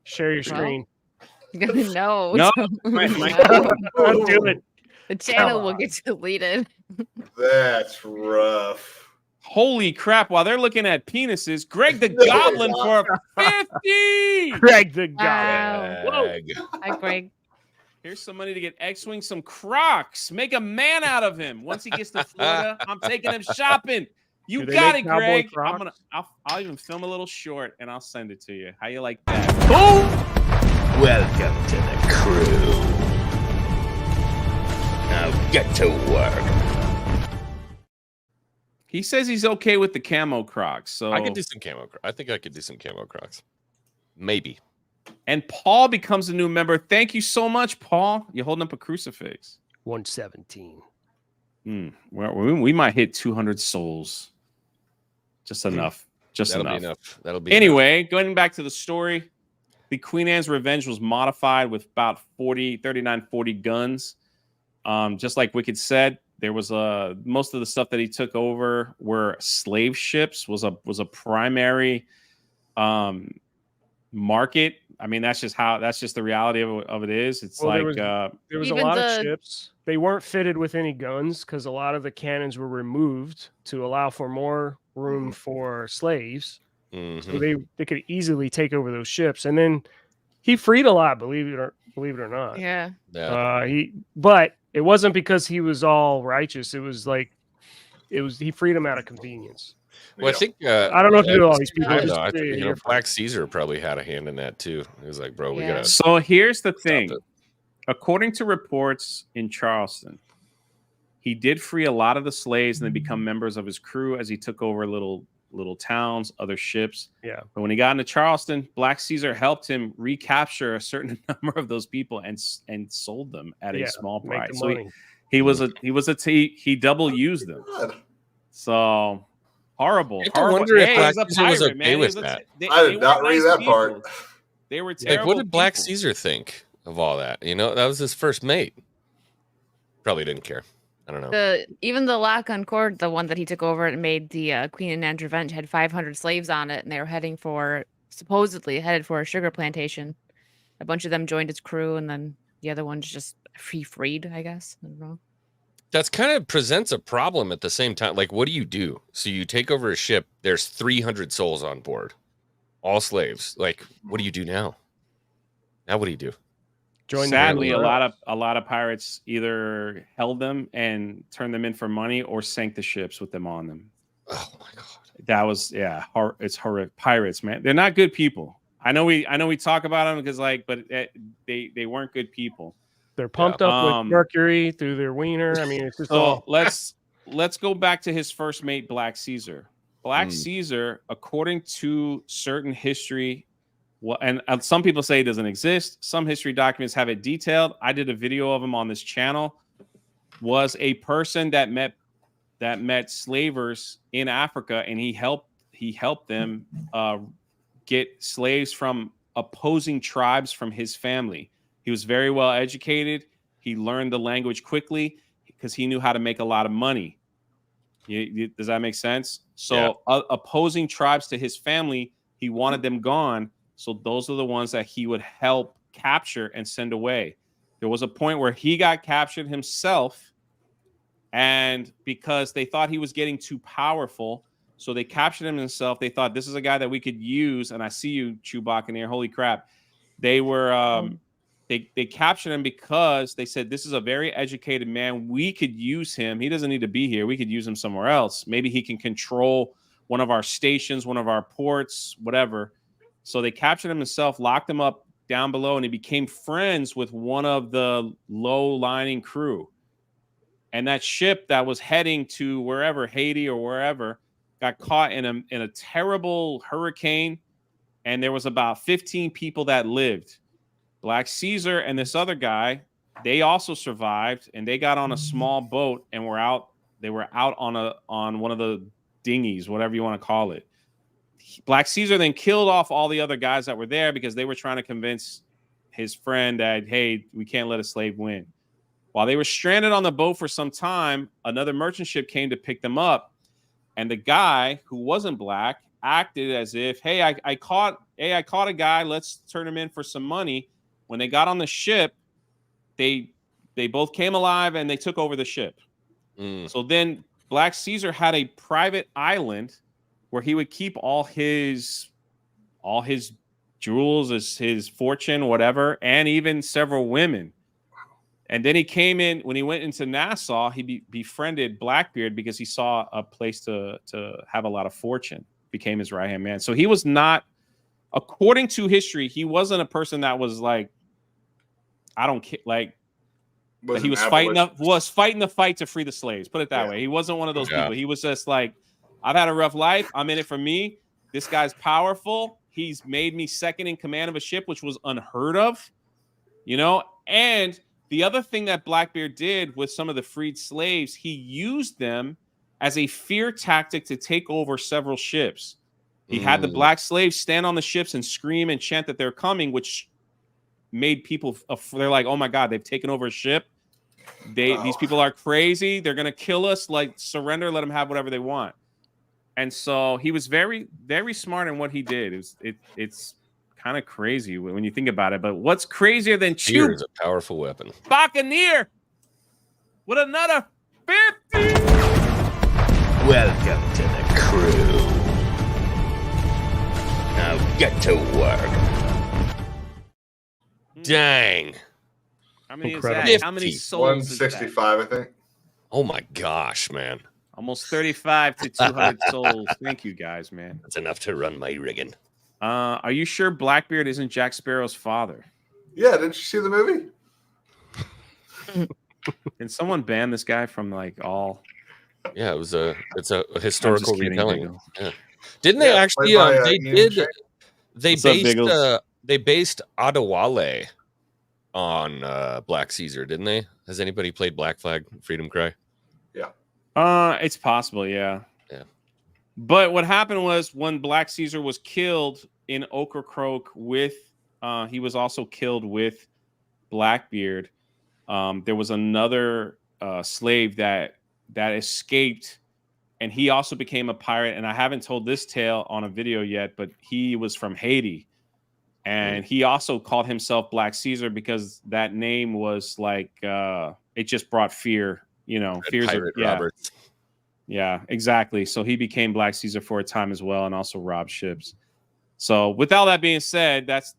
Share your screen. No. Don't do it. The channel will get deleted. That's rough. Holy crap! While they're looking at penises, Greg the Goblin for 50. Greg the Wow. Goblin. Hi, Greg. Here's some money to get X-Wing some Crocs. Make a man out of him. Once he gets to Florida, I'm taking him shopping. You got it, Greg. I'll even film a little short and I'll send it to you. How you like that? Boom! Welcome to the crew. Now get to work. He says he's okay with the camo Crocs. So I could do some camo. I think I could do some camo Crocs. Maybe. And Paul becomes a new member. Thank you so much, Paul. You're holding up a crucifix. 117. We might hit 200 souls. Just enough. That'll be enough. That'll be anyway, going back to the story, the Queen Anne's Revenge was modified with about 39, 40 guns. Just like Wicked said, there was most of the stuff that he took over were slave ships, was a primary market. I mean, that's just the reality of it is. It's there was a lot of ships. They weren't fitted with any guns because a lot of the cannons were removed to allow for more room for slaves. Mm-hmm. So they could easily take over those ships. And then he freed a lot, believe it or not. Yeah. But it wasn't because he was all righteous. It was he freed them out of convenience. Well, I think I don't know if all these people. I think, Black Caesar probably had a hand in that too. He was like, "Bro, we gotta." So here's the thing: according to reports in Charleston, He did free a lot of the slaves and they become members of his crew as he took over little towns, other ships. Yeah. But when he got into Charleston, Black Caesar helped him recapture a certain number of those people and sold them at a small price. So he double used them. So horrible. I wonder if Black Caesar was okay man. with that. I did not read that part. They were terrible. Like, what did Black Caesar think of all that? You know, that was his first mate. Probably didn't care. I don't know. Even the Lock on Cord, the one that he took over and made the Queen and Nan's Revenge, had 500 slaves on it, and they were supposedly headed for a sugar plantation. A bunch of them joined his crew, and then the other ones just freed, I guess. I don't know. That's kind of presents a problem at the same time. Like, what do you do? So you take over a ship. There's 300 souls on board, all slaves. Like, what do you do now? Now, what do you do? Sadly, a lot of pirates either held them and turned them in for money or sank the ships with them on them. Oh my god, that was it's horrific. Pirates, man, they're not good people. I know we talk about them because but they weren't good people. They're pumped up with mercury through their wiener. I mean, it's just all. Let's go back to his first mate, Black Caesar. Black Caesar, according to certain history. Well, and some people say it doesn't exist. Some history documents have it detailed. I did a video of him on this channel. Was a person that met slavers in Africa, and he helped them get slaves from opposing tribes from his family. He was very well educated. He learned the language quickly because he knew how to make a lot of money. Does that make sense? So opposing tribes to his family, he wanted them gone. So those are the ones that he would help capture and send away. There was a point where he got captured himself, and because they thought he was getting too powerful, so they captured him himself. They thought, this is a guy that we could use. And I see you, Chewbacca, in here. Holy crap. They were they captured him because they said, this is a very educated man. We could use him. He doesn't need to be here. We could use him somewhere else. Maybe he can control one of our stations, one of our ports, whatever. So they captured him himself, locked him up down below, and he became friends with one of the low-lining crew. And that ship that was heading to wherever, Haiti or wherever, got caught in a terrible hurricane, and there was about 15 people that lived. Black Caesar and this other guy, they also survived, and they got on a small boat and were out. They were out on one of the dinghies, whatever you want to call it. Black Caesar then killed off all the other guys that were there because they were trying to convince his friend that, hey, we can't let a slave win. While they were stranded on the boat for some time, another merchant ship came to pick them up. And the guy who wasn't black acted as if, hey, I caught a guy. Let's turn him in for some money. When they got on the ship, they both came alive and they took over the ship. So then Black Caesar had a private island where he would keep all his jewels, his fortune, whatever, and even several women. And then he came in, when he went into Nassau, he befriended Blackbeard because he saw a place to have a lot of fortune, became his right-hand man. So he was not, according to history, he wasn't a person that was like, I don't care, like, he was fighting the fight to free the slaves. Put it that way. He wasn't one of those people. He was just like, I've had a rough life. I'm in it for me. This guy's powerful. He's made me second in command of a ship, which was unheard of, And the other thing that Blackbeard did with some of the freed slaves, he used them as a fear tactic to take over several ships. He had the black slaves stand on the ships and scream and chant that they're coming, which made people, they're like, oh my God, they've taken over a ship. These people are crazy. They're going to kill us. Like, surrender, let them have whatever they want. And so he was very, very smart in what he did. It's kind of crazy when you think about it. But what's crazier than Fear is a powerful weapon. Buccaneer with another 50. Welcome to the crew. Now get to work. Dang. How many Incredible. is that? How many souls? 165, I think. Oh my gosh, man. Almost 35 to 200 souls. Thank you guys, man. That's enough to run my rigging. Are you sure Blackbeard isn't Jack Sparrow's father? Yeah, didn't you see the movie? Can someone ban this guy from like all? Yeah, it's a historical kidding, retelling. Biggles. Yeah. Didn't they actually? They based Adewale on Black Caesar, didn't they? Has anybody played Black Flag Freedom Cry? Yeah. It's possible, yeah. Yeah. But what happened was when Black Caesar was killed in Ocracoke he was also killed with Blackbeard. There was another slave that escaped, and he also became a pirate. And I haven't told this tale on a video yet, but he was from Haiti, and he also called himself Black Caesar because that name was like it just brought fear. Fears of Roberts. Yeah, exactly. So he became Black Caesar for a time as well, and also robbed ships. So with all that being said, that's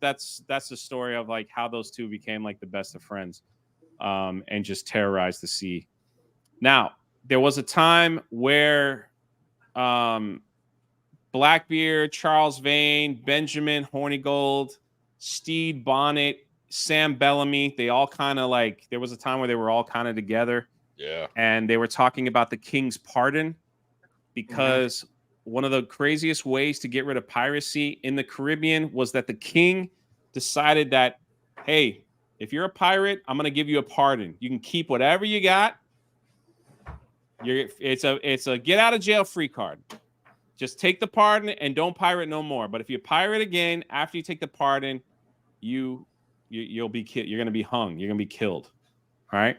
the story of like how those two became like the best of friends, and just terrorized the sea. Now, there was a time where Blackbeard, Charles Vane, Benjamin Hornigold, Stede Bonnet, Sam Bellamy, they all kind of like, there was a time where they were all kind of together. Yeah. And they were talking about the king's pardon because one of the craziest ways to get rid of piracy in the Caribbean was that the king decided that, hey, if you're a pirate, I'm going to give you a pardon. You can keep whatever you got. It's a get out of jail free card. Just take the pardon and don't pirate no more. But if you pirate again after you take the pardon, you'll be killed. You're going to be hung. You're going to be killed. All right.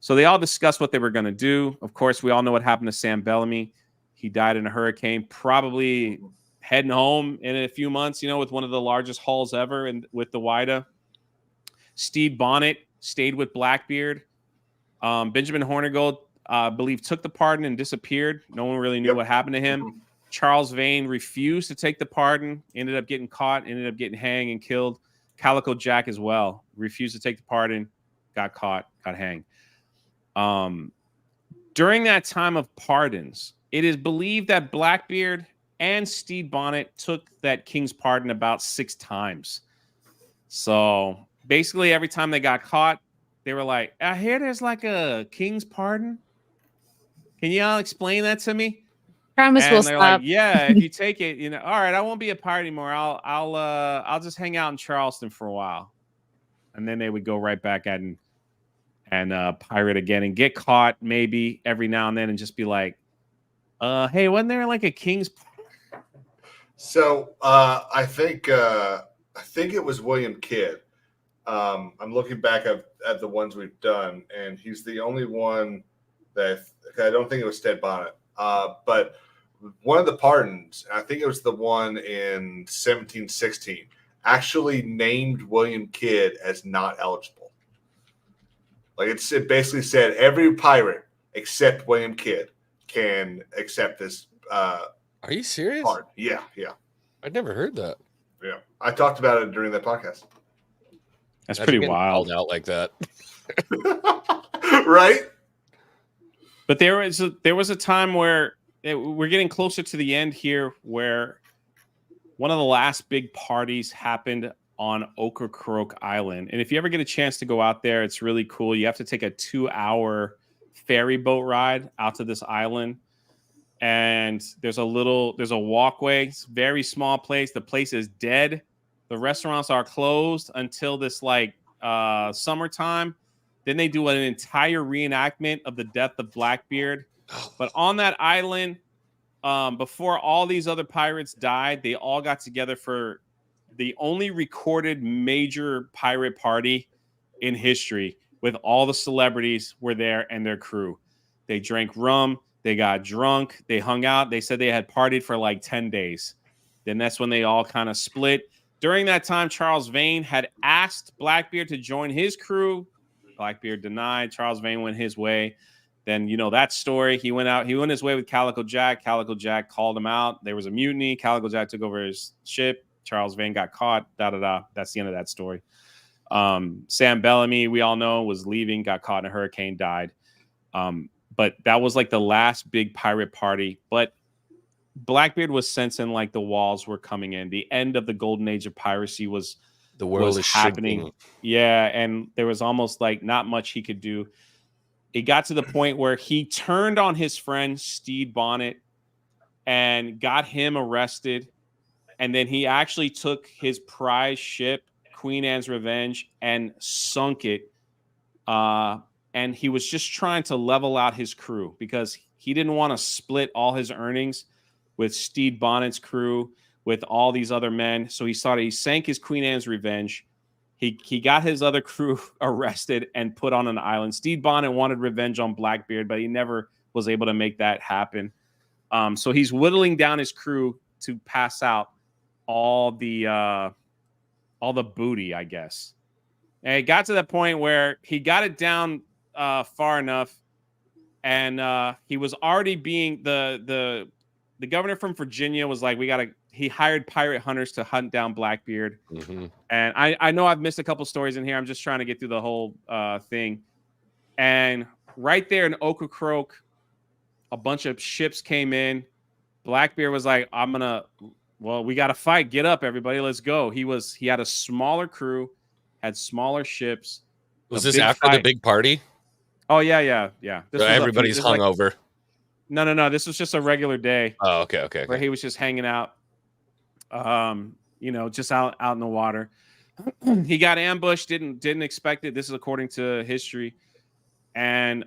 So they all discussed what they were going to do. Of course, we all know what happened to Sam Bellamy. He died in a hurricane, probably heading home in a few months, with one of the largest hauls ever and with the Wida. Stede Bonnet stayed with Blackbeard. Benjamin Hornigold, I believe, took the pardon and disappeared. No one really knew what happened to him. Charles Vane refused to take the pardon, ended up getting caught, ended up getting hanged and killed. Calico Jack as well refused to take the pardon, got caught, got hanged. During that time of pardons, it is believed that Blackbeard and Stede Bonnet took that king's pardon about 6 times. So basically, every time they got caught, they were like, I hear there's like a king's pardon. Can y'all explain that to me? Promise we'll stop. Like, yeah, if you take it, all right, I won't be a pirate anymore. I'll just hang out in Charleston for a while. And then they would go right back at and pirate again and get caught maybe every now and then and just be like, hey, wasn't there like a king's? So I think it was William Kidd. I'm looking back at the ones we've done, and he's the only one that I don't think it was Stede Bonnet. But one of the pardons, I think it was the one in 1716, actually named William Kidd as not eligible. Like it basically said every pirate except William Kidd can accept this. Are you serious? Pardon. Yeah. I'd never heard that. Yeah, I talked about it during that podcast. That's pretty wild. Out like that, right? But there was a time where we're getting closer to the end here, where one of the last big parties happened on Ocracoke Island. And if you ever get a chance to go out there, it's really cool. You have to take a 2-hour ferry boat ride out to this island. And there's a walkway. It's a very small place. The place is dead. The restaurants are closed until this summertime. Then they do an entire reenactment of the death of Blackbeard. But on that island, before all these other pirates died, they all got together for the only recorded major pirate party in history, with all the celebrities were there and their crew. They drank rum. They got drunk. They hung out. They said they had partied for like 10 days. Then that's when they all kind of split. During that time, Charles Vane had asked Blackbeard to join his crew. Blackbeard denied. Charles Vane went his way. Then, that story. He went out. He went his way with Calico Jack. Calico Jack called him out. There was a mutiny. Calico Jack took over his ship. Charles Vane got caught. That's the end of that story. Sam Bellamy, we all know, was leaving, got caught in a hurricane, died. But that was like the last big pirate party. But Blackbeard was sensing like the walls were coming in. The end of the golden age of piracy was the world is happening. shrinking. Yeah, and there was almost like not much he could do. it got to the point where he turned on his friend Stede Bonnet and got him arrested. And then he actually took his prize ship, Queen Anne's Revenge, and sunk it. And he was just trying to level out his crew because he didn't want to split all his earnings with Stede Bonnet's crew, with all these other men. So he sank his Queen Anne's Revenge. He got his other crew arrested and put on an island. Stede Bonnet wanted revenge on Blackbeard, but he never was able to make that happen. So he's whittling down his crew to pass out all the booty, I guess. And it got to the point where he got it down far enough, and he was already being the governor from Virginia was like, he hired pirate hunters to hunt down Blackbeard. Mm-hmm. And I know I've missed a couple stories in here. I'm just trying to get through the whole thing. And right there in Ocracoke, a bunch of ships came in. Blackbeard was like, we got to fight. Get up, everybody. Let's go. He had a smaller crew, had smaller ships. Was this after the big party? Oh, yeah. So everybody's hungover. No. This was just a regular day. Oh, okay. Where he was just hanging out, just out in the water. He got ambushed, didn't expect it. This is according to history. And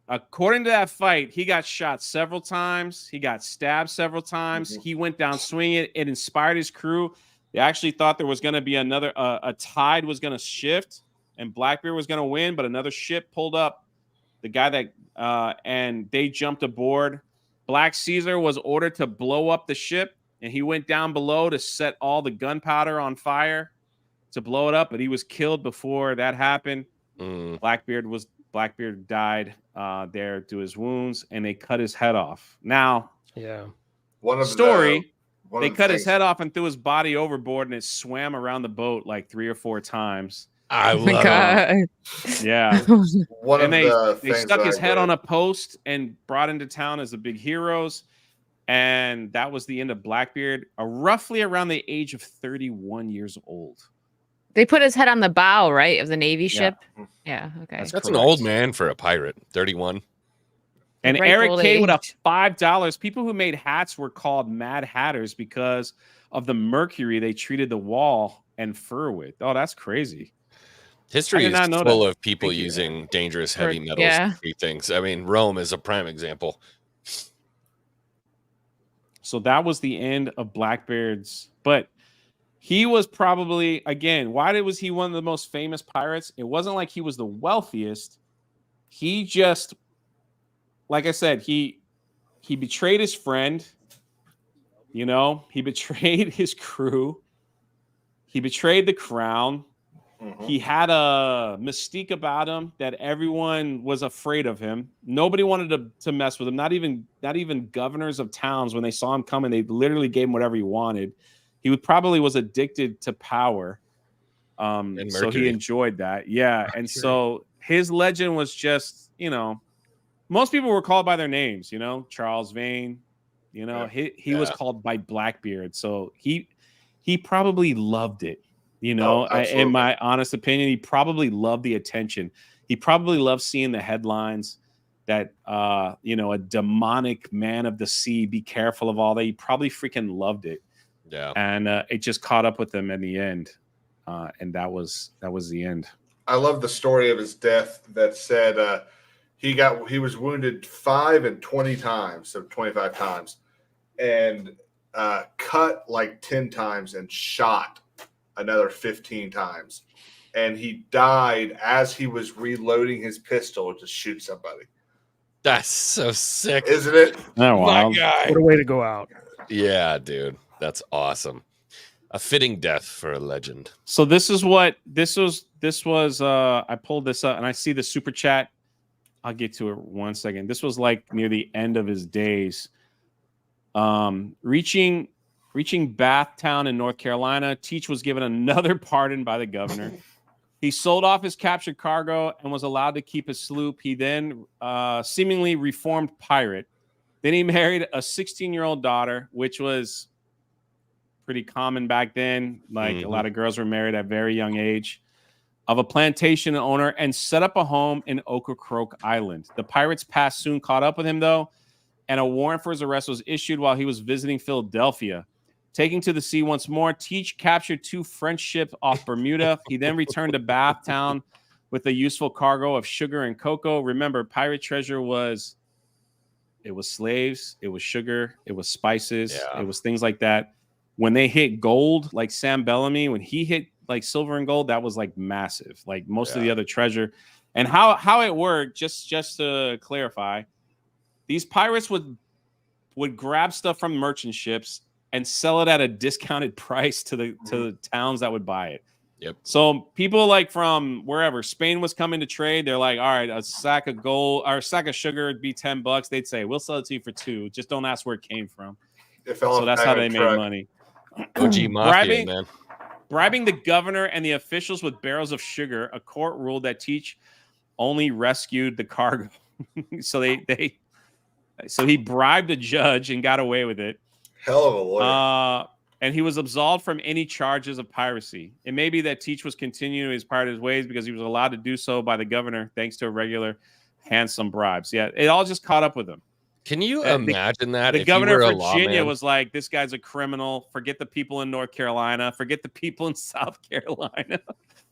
according to that fight, he got shot several times. He got stabbed several times. Mm-hmm. He went down swinging. It inspired his crew. They actually thought there was going to be a tide was going to shift and Blackbeard was going to win, but another ship pulled up. The guy and they jumped aboard. Black Caesar was ordered to blow up the ship, and he went down below to set all the gunpowder on fire to blow it up, but he was killed before that happened. Blackbeard died there to his wounds, and they cut his head off. Now, yeah, they cut his head off and threw his body overboard, and it swam around the boat like 3 or 4 times. I love it. Yeah. They stuck his head on a post and brought into town as the big heroes. And that was the end of Blackbeard, roughly around the age of 31 years old. They put his head on the bow, right, of the Navy ship? Yeah, okay. That's an old man for a pirate, 31. And Eric K. with a $5. People who made hats were called Mad Hatters because of the mercury they treated the wall and fur with. Oh, that's crazy. History is full of people using dangerous heavy metals to treat things. I mean, Rome is a prime example. So that was the end of Blackbeard's. But he was probably, again, was he one of the most famous pirates? It wasn't like he was the wealthiest. He just, like I said, he betrayed his friend. He betrayed his crew. He betrayed the crown. Mm-hmm. He had a mystique about him that everyone was afraid of him. Nobody wanted to mess with him. Not even governors of towns, when they saw him coming, they literally gave him whatever he wanted. He probably was addicted to power. So he enjoyed that. Yeah. And so his legend was just, most people were called by their names, Charles Vane, he was called by Blackbeard. So he probably loved it. In my honest opinion, he probably loved the attention. He probably loved seeing the headlines that, a demonic man of the sea, be careful of all that. He probably freaking loved it. Yeah. And it just caught up with him in the end. And that was the end. I love the story of his death that said he was wounded 5 and 20 times, so 25 times, and cut like 10 times and shot another 15 times, and he died as he was reloading his pistol to shoot somebody. That's so sick, isn't it? Oh, my guy. What a way to go out. Yeah, dude, that's awesome. A fitting death for a legend. So this was I pulled this up and I see the super chat. I'll get to it 1 second. This was like near the end of his days. Reaching Bathtown in North Carolina, Teach was given another pardon by the governor. He sold off his captured cargo and was allowed to keep his sloop. He then seemingly reformed pirate. Then he married a 16-year-old daughter, which was pretty common back then. Like a lot of girls were married at a very young age. of a plantation owner and set up a home in Ocracoke Island. The pirate's past soon caught up with him, though, and a warrant for his arrest was issued while he was visiting Philadelphia. Taking to the sea once more, Teach captured 2 French ships off Bermuda. He then returned to Bath Town with a useful cargo of sugar and cocoa. Remember, pirate treasure was slaves, it was sugar, it was spices, it was things like that. When they hit gold, like Sam Bellamy, when he hit like silver and gold, that was like massive, like most of the other treasure. And how it worked, just to clarify, these pirates would grab stuff from merchant ships and sell it at a discounted price to the towns that would buy it. Yep. So people like from wherever Spain was coming to trade, they're like, all right, a sack of gold or a sack of sugar would be $10. They'd say, we'll sell it to you for $2. Just don't ask where it came from. So that's how they made money. OG Mafia, man. Bribing the governor and the officials with barrels of sugar, a court ruled that Teach only rescued the cargo. So he bribed a judge and got away with it. Hell of a lawyer. And he was absolved from any charges of piracy. It may be that Teach was continuing his pirate ways because he was allowed to do so by the governor thanks to regular handsome bribes. Yeah, it all just caught up with him. Can you imagine that? The governor of Virginia was like, this guy's a criminal. Forget the people in North Carolina. Forget the people in South Carolina.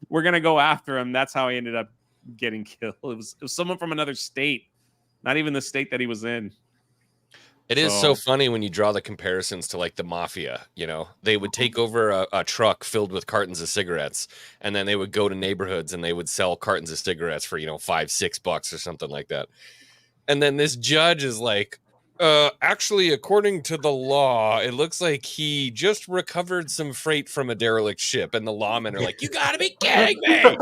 We're going to go after him. That's how he ended up getting killed. It was someone from another state, not even the state that he was in. It is so funny when you draw the comparisons to like the mafia, you know, they would take over a truck filled with cartons of cigarettes, and then they would go to neighborhoods and they would sell cartons of cigarettes for, $5-6 or something like that. And then this judge is like, actually, according to the law, it looks like he just recovered some freight from a derelict ship. And the lawmen are like, you gotta be kidding me.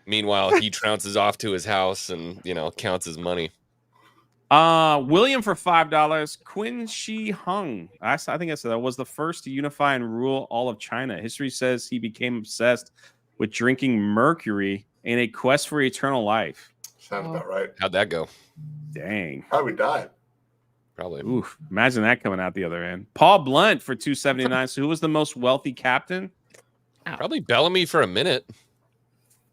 Meanwhile, he trounces off to his house and, counts his money. William for $5. Qin Shi Huang, I think I said that, was the first to unify and rule all of China. History says he became obsessed with drinking mercury in a quest for eternal life. Sounds about right. How'd that go? Dang. Probably died. Probably. Oof. Imagine that coming out the other end. Paul Blunt for $2.79. So who was the most wealthy captain? Probably Bellamy for a minute.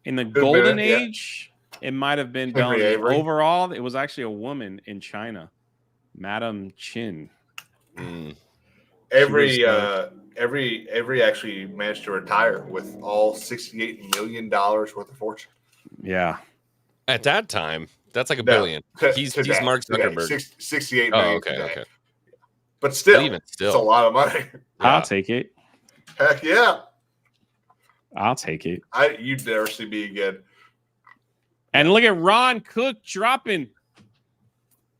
In the golden age, it might have been Bellamy. Avery. Overall, it was actually a woman in China, Madame Qin. Avery actually managed to retire with all $68 million worth of fortune. Yeah. At that time, that's like $1 billion. He's Mark Zuckerberg. 68 million. Oh, okay. But still, it's a lot of money. I'll take it. Heck yeah. I'll take it. You'd never see me again. And look at Ron Cook dropping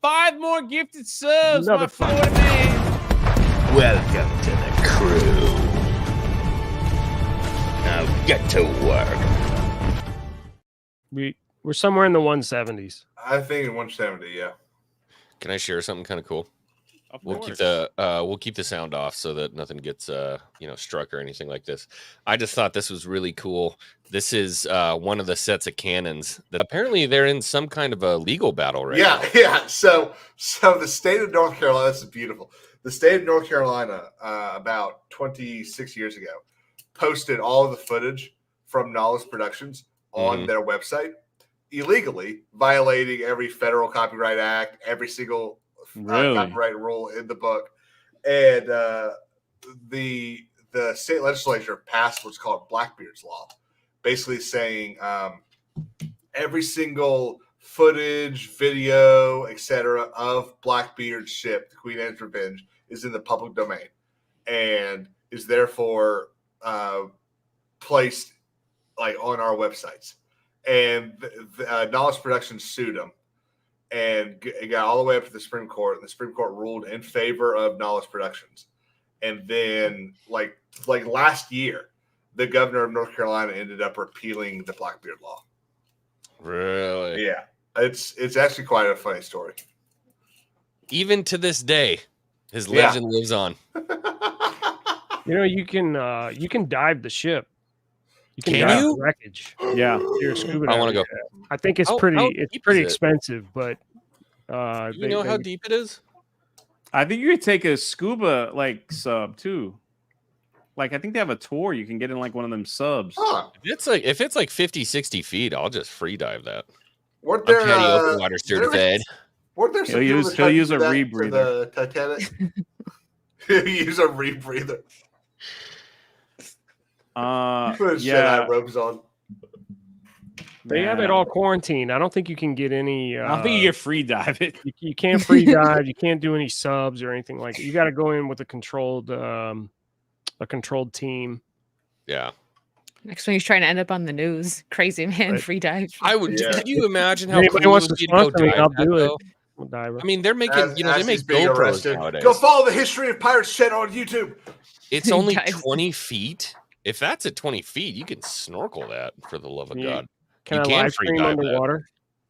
5 more gifted subs. Another Florida man. Welcome to the crew. Now get to work. We're somewhere in the 170s. I think in 170, yeah. Can I share something kind of cool? Of We'll course. keep the sound off so that nothing gets struck or anything like this. I just thought this was really cool. This is one of the sets of cannons that apparently they're in some kind of a legal battle right now. Yeah. So the state of North Carolina, this is beautiful. The state of North Carolina, about 26 years ago, posted all of the footage from Knowledge Productions on their website, illegally violating every federal copyright act, every single copyright rule in the book. And the state legislature passed what's called Blackbeard's law, basically saying every single footage, video, etc. of Blackbeard's ship, the Queen Anne's Revenge, is in the public domain and is therefore placed like on our websites. And Knowledge Productions sued them. And it got all the way up to the Supreme Court, and the Supreme Court ruled in favor of Knowledge Productions. And then, like last year, the governor of North Carolina ended up repealing the Blackbeard law. Really? Yeah, it's actually quite a funny story. Even to this day, his legend lives on. You can dive the ship. You can Can dive you? the wreckage. Yeah. You're a scuba I want to diver. go. I think it's How pretty deep is it? expensive, but You know how deep it is? I think you could take a scuba sub too. like I think they have a tour. You can get in like one of them subs. Huh. If it's like 50, 60 feet, I'll just free dive that. Weren't I'm there petty open water certified. Weren't there some He'll people that tried to use do a that to rebreather. the Titanic? Use a rebreather. Put Yeah. Jedi robes on. They have it all quarantined. I don't think you can get any. I don't think you get free dive it. You can't free dive. You can't do any subs or anything like that. You got to go in with a controlled team. Yeah. Next one, he's trying to end up on the news. Crazy man, Right. free dive. I would. Yeah. Can you imagine how Anybody cool wants it would to be to go sponsor me, dive I'll that, do it. though? We'll dive it. I mean, they're making, As they he's make being GoPros arrested. nowadays. Go follow the history of Pirate Shit on YouTube. It's only Dives. 20 feet. If that's at 20 feet, you can snorkel that for the love of Yeah. God. Can you I can live free stream dive that. underwater?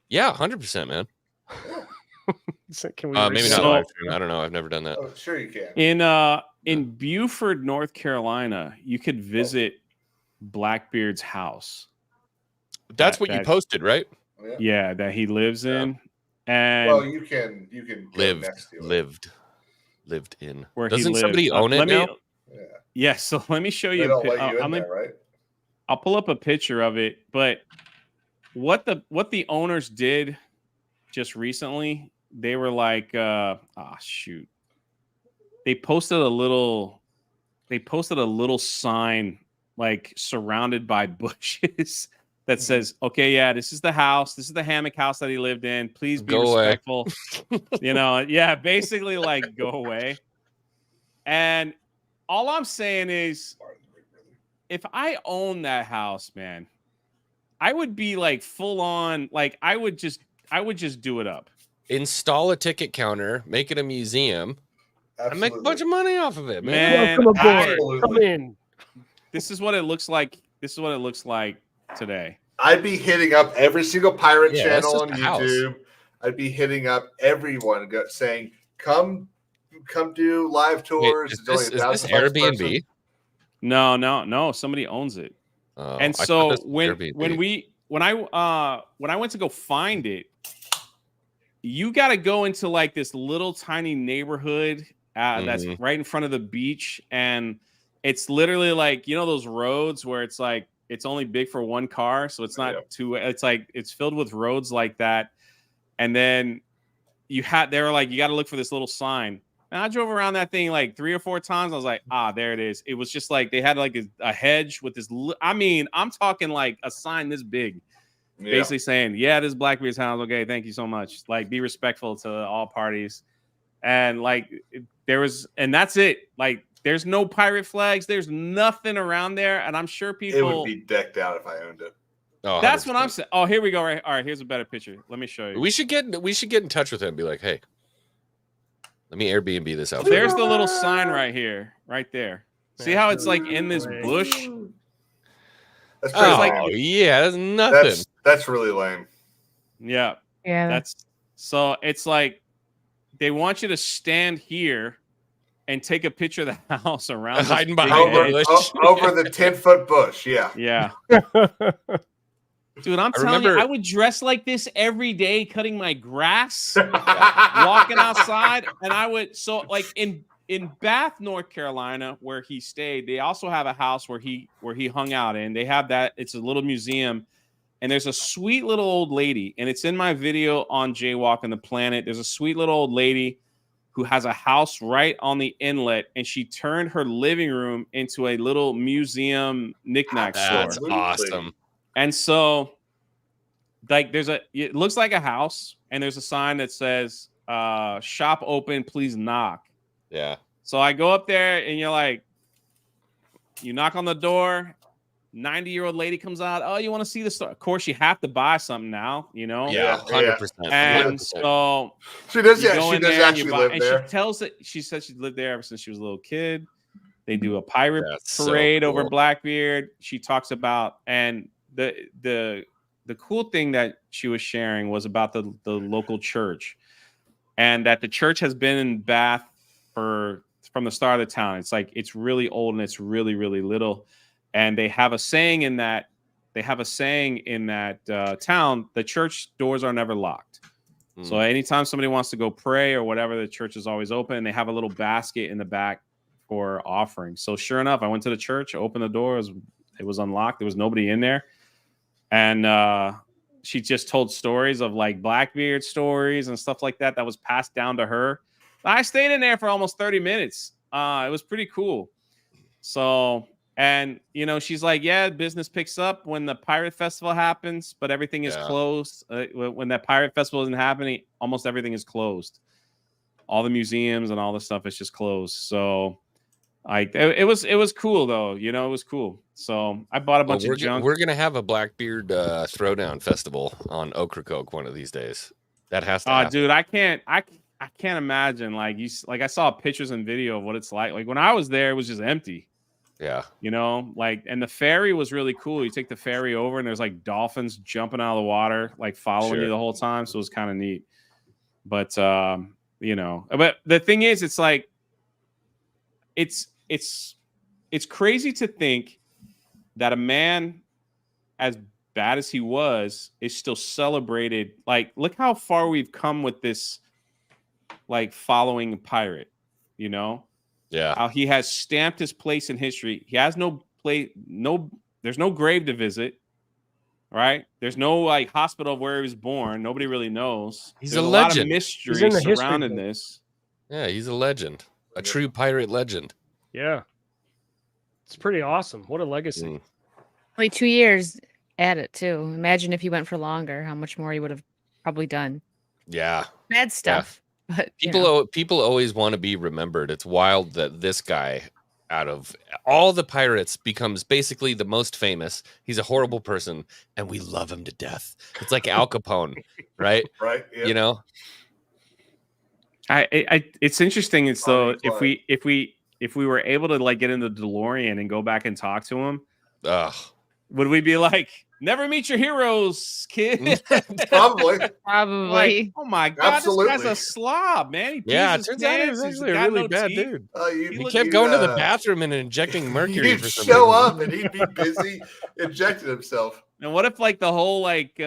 Yeah, 100%, man. Can we Maybe not So- live stream. I don't know. I've never done that. Oh, sure you can. In Beaufort, North Carolina, you could visit Blackbeard's house. That's what you that- posted, right? Oh, yeah. Yeah, that he lives Yeah. in. And Well, you can go next to it. Lived in. where he Doesn't lived. somebody own it let now? Me, Yeah. yeah, so let me show They you. don't let you in I'm there, right? I'll pull up a picture of it, but what the owners did just recently, they were like, shoot. They posted a little sign like surrounded by bushes that says, okay, yeah, this is the house. This is the hammock house that he lived in. Please be Go away. respectful. Yeah, basically like go away. And all I'm saying is, if I own that house, man, I would be like full on, like I would just do it up. Install a ticket counter, make it a museum, and make a bunch of money off of it, man. Man, Welcome aboard. Absolutely. Come in. This is what it looks like. This is what it looks like today. I'd be hitting up every single pirate Yeah, that's channel just on a house. YouTube. I'd be hitting up everyone saying, "Come do live tours." Is It's only this $1,000 per Airbnb? person. No. Somebody owns it. And I thought so this was Airbnb. when I went to go find it, you got to go into like this little tiny neighborhood that's right in front of the beach, and it's literally like, those roads where it's like it's only big for one car, so it's not too. It's like it's filled with roads like that, and then they were like, you got to look for this little sign. And I drove around that thing like 3 or 4 times. I was like, there it is. It was just like they had like a hedge with this. I'm talking like a sign this big, basically saying, yeah, this is Blackbeard's house. Okay, thank you so much. Like, be respectful to all parties. And like and that's it. Like, there's no pirate flags. There's nothing around there. And I'm sure people. It would be decked out if I owned it. Oh, that's what 100%. I'm saying. Oh, here we go. Right. All right. Here's a better picture. Let me show you. We should get in touch with him and be like, hey, let me Airbnb this out. There's the little sign right here, right there. See how it's like in this bush? That's Oh, crazy. Oh, yeah, that's nothing. That's really lame. Yeah. Yeah. So it's like they want you to stand here and take a picture of the house around this Hiding big behind hedge. the bush. Over the 10-foot bush. Yeah. Yeah. Dude, I'm telling remember- you, I would dress like this every day, cutting my grass, walking outside, and I would. So, like in Bath, North Carolina, where he stayed, they also have a house where he hung out in. They have that. It's a little museum, and there's a sweet little old lady, and it's in my video on Jaywalking the Planet. There's a sweet little old lady who has a house right on the inlet, and she turned her living room into a little museum knickknack That's store. awesome. And so, like, it looks like a house, and there's a sign that says, shop open, please knock. Yeah. So I go up there, and you knock on the door, 90-year-old lady comes out. Oh, you want to see the store? Of course, you have to buy something now, Yeah, 100%. And 100%. so She does. you Yeah, go she in does there and you actually buy, live and there. she said she lived there ever since she was a little kid. They do a pirate That's so parade over cool. Blackbeard. She talks about, and the cool thing that she was sharing was about the local church, and that the church has been in Bath from the start of the town. It's like it's really old and it's really, really little. And they have a saying in that town, the church doors are never locked. So anytime somebody wants to go pray or whatever, the church is always open. They have a little basket in the back for offerings. So sure enough, I went to the church, opened the door, it was unlocked. There was nobody in there. And she just told stories of like Blackbeard stories and stuff like that was passed down to her. I stayed in there for almost 30 minutes. It was pretty cool. So, and you know, she's like, yeah, business picks up when the pirate festival happens, but everything is closed. When that pirate festival isn't happening, almost everything is closed. All the museums and all the stuff is just closed. So it was cool though. You know, it was cool. So I bought a bunch of junk. We're going to have a Blackbeard throwdown festival on Ocracoke one of these days. That has to happen. Dude, I can't imagine like I saw pictures and video of what it's like. Like when I was there, it was just empty. Yeah. You know, like, and the ferry was really cool. You take the ferry over and there's like dolphins jumping out of the water, like following you the whole time. So it was kind of neat. But, you know, but the thing is, it's like, it's crazy to think that a man as bad as he was is still celebrated. Like, look how far we've come with this, like following a pirate, you know? Yeah. How he has stamped his place in history. He has there's no grave to visit, right? There's no like hospital where he was born. Nobody really knows. He's There's a lot legend. of mystery surrounding this. Yeah, he's a legend. A true pirate legend. Yeah. It's pretty awesome. What a legacy. Only 2 years at it too. Imagine if he went for longer, how much more he would have probably done. Yeah. Bad stuff. But people always want to be remembered. It's wild that this guy, out of all the pirates, becomes basically the most famous. He's a horrible person, and we love him to death. It's like Al Capone, right? Right. Yeah. You know. It's interesting. It's though if we were able to like get in the DeLorean and go back and talk to him, would we be like, never meet your heroes, kid? Probably. Like, oh my god, Absolutely. this guy's a slob, man. It turns out he was actually a really bad dude. He kept going to the bathroom and injecting mercury. He'd for some show reason. up and he'd be busy injecting himself. And what if like the whole like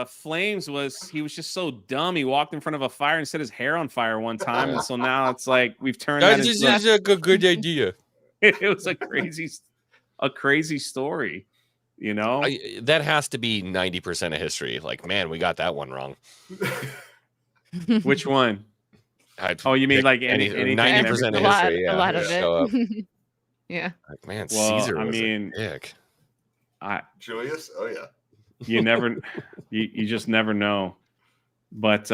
flames was he was just so dumb he walked in front of a fire and set his hair on fire one time, and so now it's like we've turned that This into is a good idea. it was a crazy story. You know, that has to be 90% of history. Like, man, we got that one wrong. Which one? You mean like anything? 90% of history? Yeah, a lot of it. Yeah. Like, man, Caesar was a dick. Julius? Oh yeah. You never, you just never know. But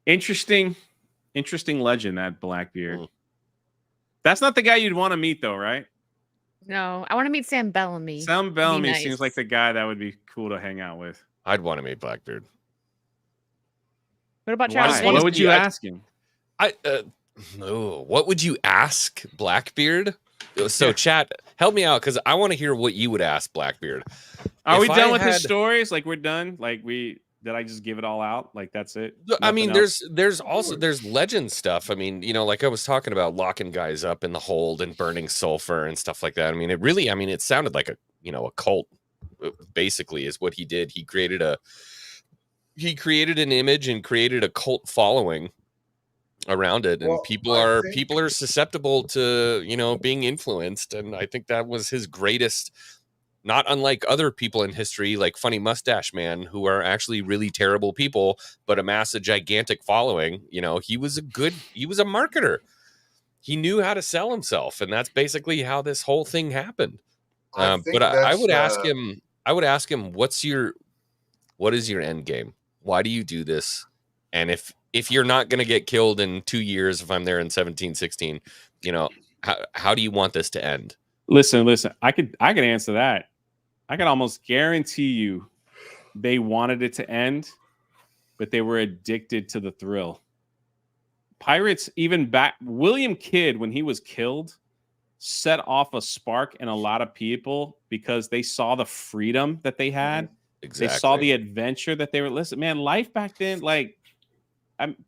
interesting legend, that Blackbeard. That's not the guy you'd want to meet, though, right? No, I want to meet Sam Bellamy. Sam Bellamy seems like the guy that would be cool to hang out with. I'd want to meet Blackbeard. What about Charles? What would you ask him? What would you ask Blackbeard? So, chat, help me out because I want to hear what you would ask Blackbeard. Are we done with his stories? Like we're done? Like did I just give it all out? Like that's it? I mean, there's legend stuff. I mean, you know, like I was talking about locking guys up in the hold and burning sulfur and stuff like that. I mean, it sounded like a cult. Basically, is what he did. He created an image and created a cult following around it, and people are susceptible to being influenced. And I think that was his greatest. Not unlike other people in history, like Funny Mustache Man, who are actually really terrible people, but amass a gigantic following. You know, he was a marketer. He knew how to sell himself, and that's basically how this whole thing happened. But I would ask him, what is your end game? Why do you do this? And if you're not going to get killed in 2 years, if I'm there in 1716, how do you want this to end? Listen, I could answer that. I can almost guarantee you they wanted it to end, but they were addicted to the thrill. Pirates, even back, William Kidd, when he was killed, set off a spark in a lot of people because they saw the freedom that they had. Exactly. They saw the adventure that they were. Listen, man, life back then, like,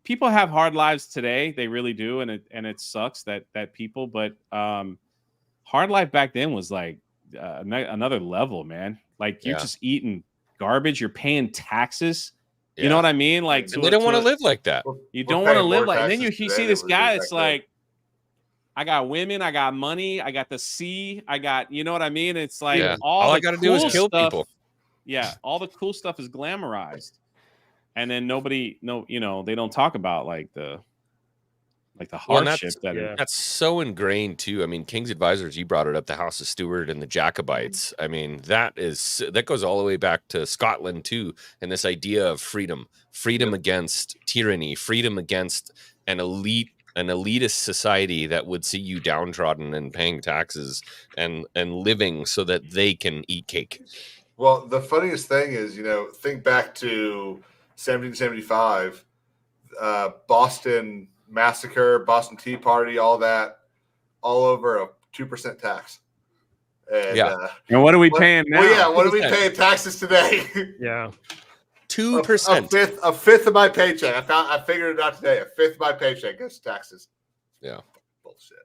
people have hard lives today. They really do, and it sucks that people. But hard life back then was like another level, man. Like you're just eating garbage. You're paying taxes. Yeah. You know what I mean? Like they don't want to live like that. You don't want to live like. And then you see this guy. It's like, I got women, I got money, I got the sea, I got, you know what I mean? It's like all I got to do is kill stuff, people. Yeah, all the cool stuff is glamorized, and then they don't talk about like the hardship that's so ingrained too. I mean, King's Advisors, you brought it up, the House of Stuart and the Jacobites. I mean, that goes all the way back to Scotland too, and this idea of freedom against tyranny, freedom against an elitist society that would see you downtrodden and paying taxes and living so that they can eat cake. Well, the funniest thing is, think back to 1775, Boston Massacre, Boston Tea Party, all that, all over a 2% tax. And, and what are we paying now? Well, yeah, what are we paying taxes today? Yeah. 2%. A fifth of my paycheck. I figured it out today. A fifth of my paycheck goes to taxes. Yeah. Bullshit.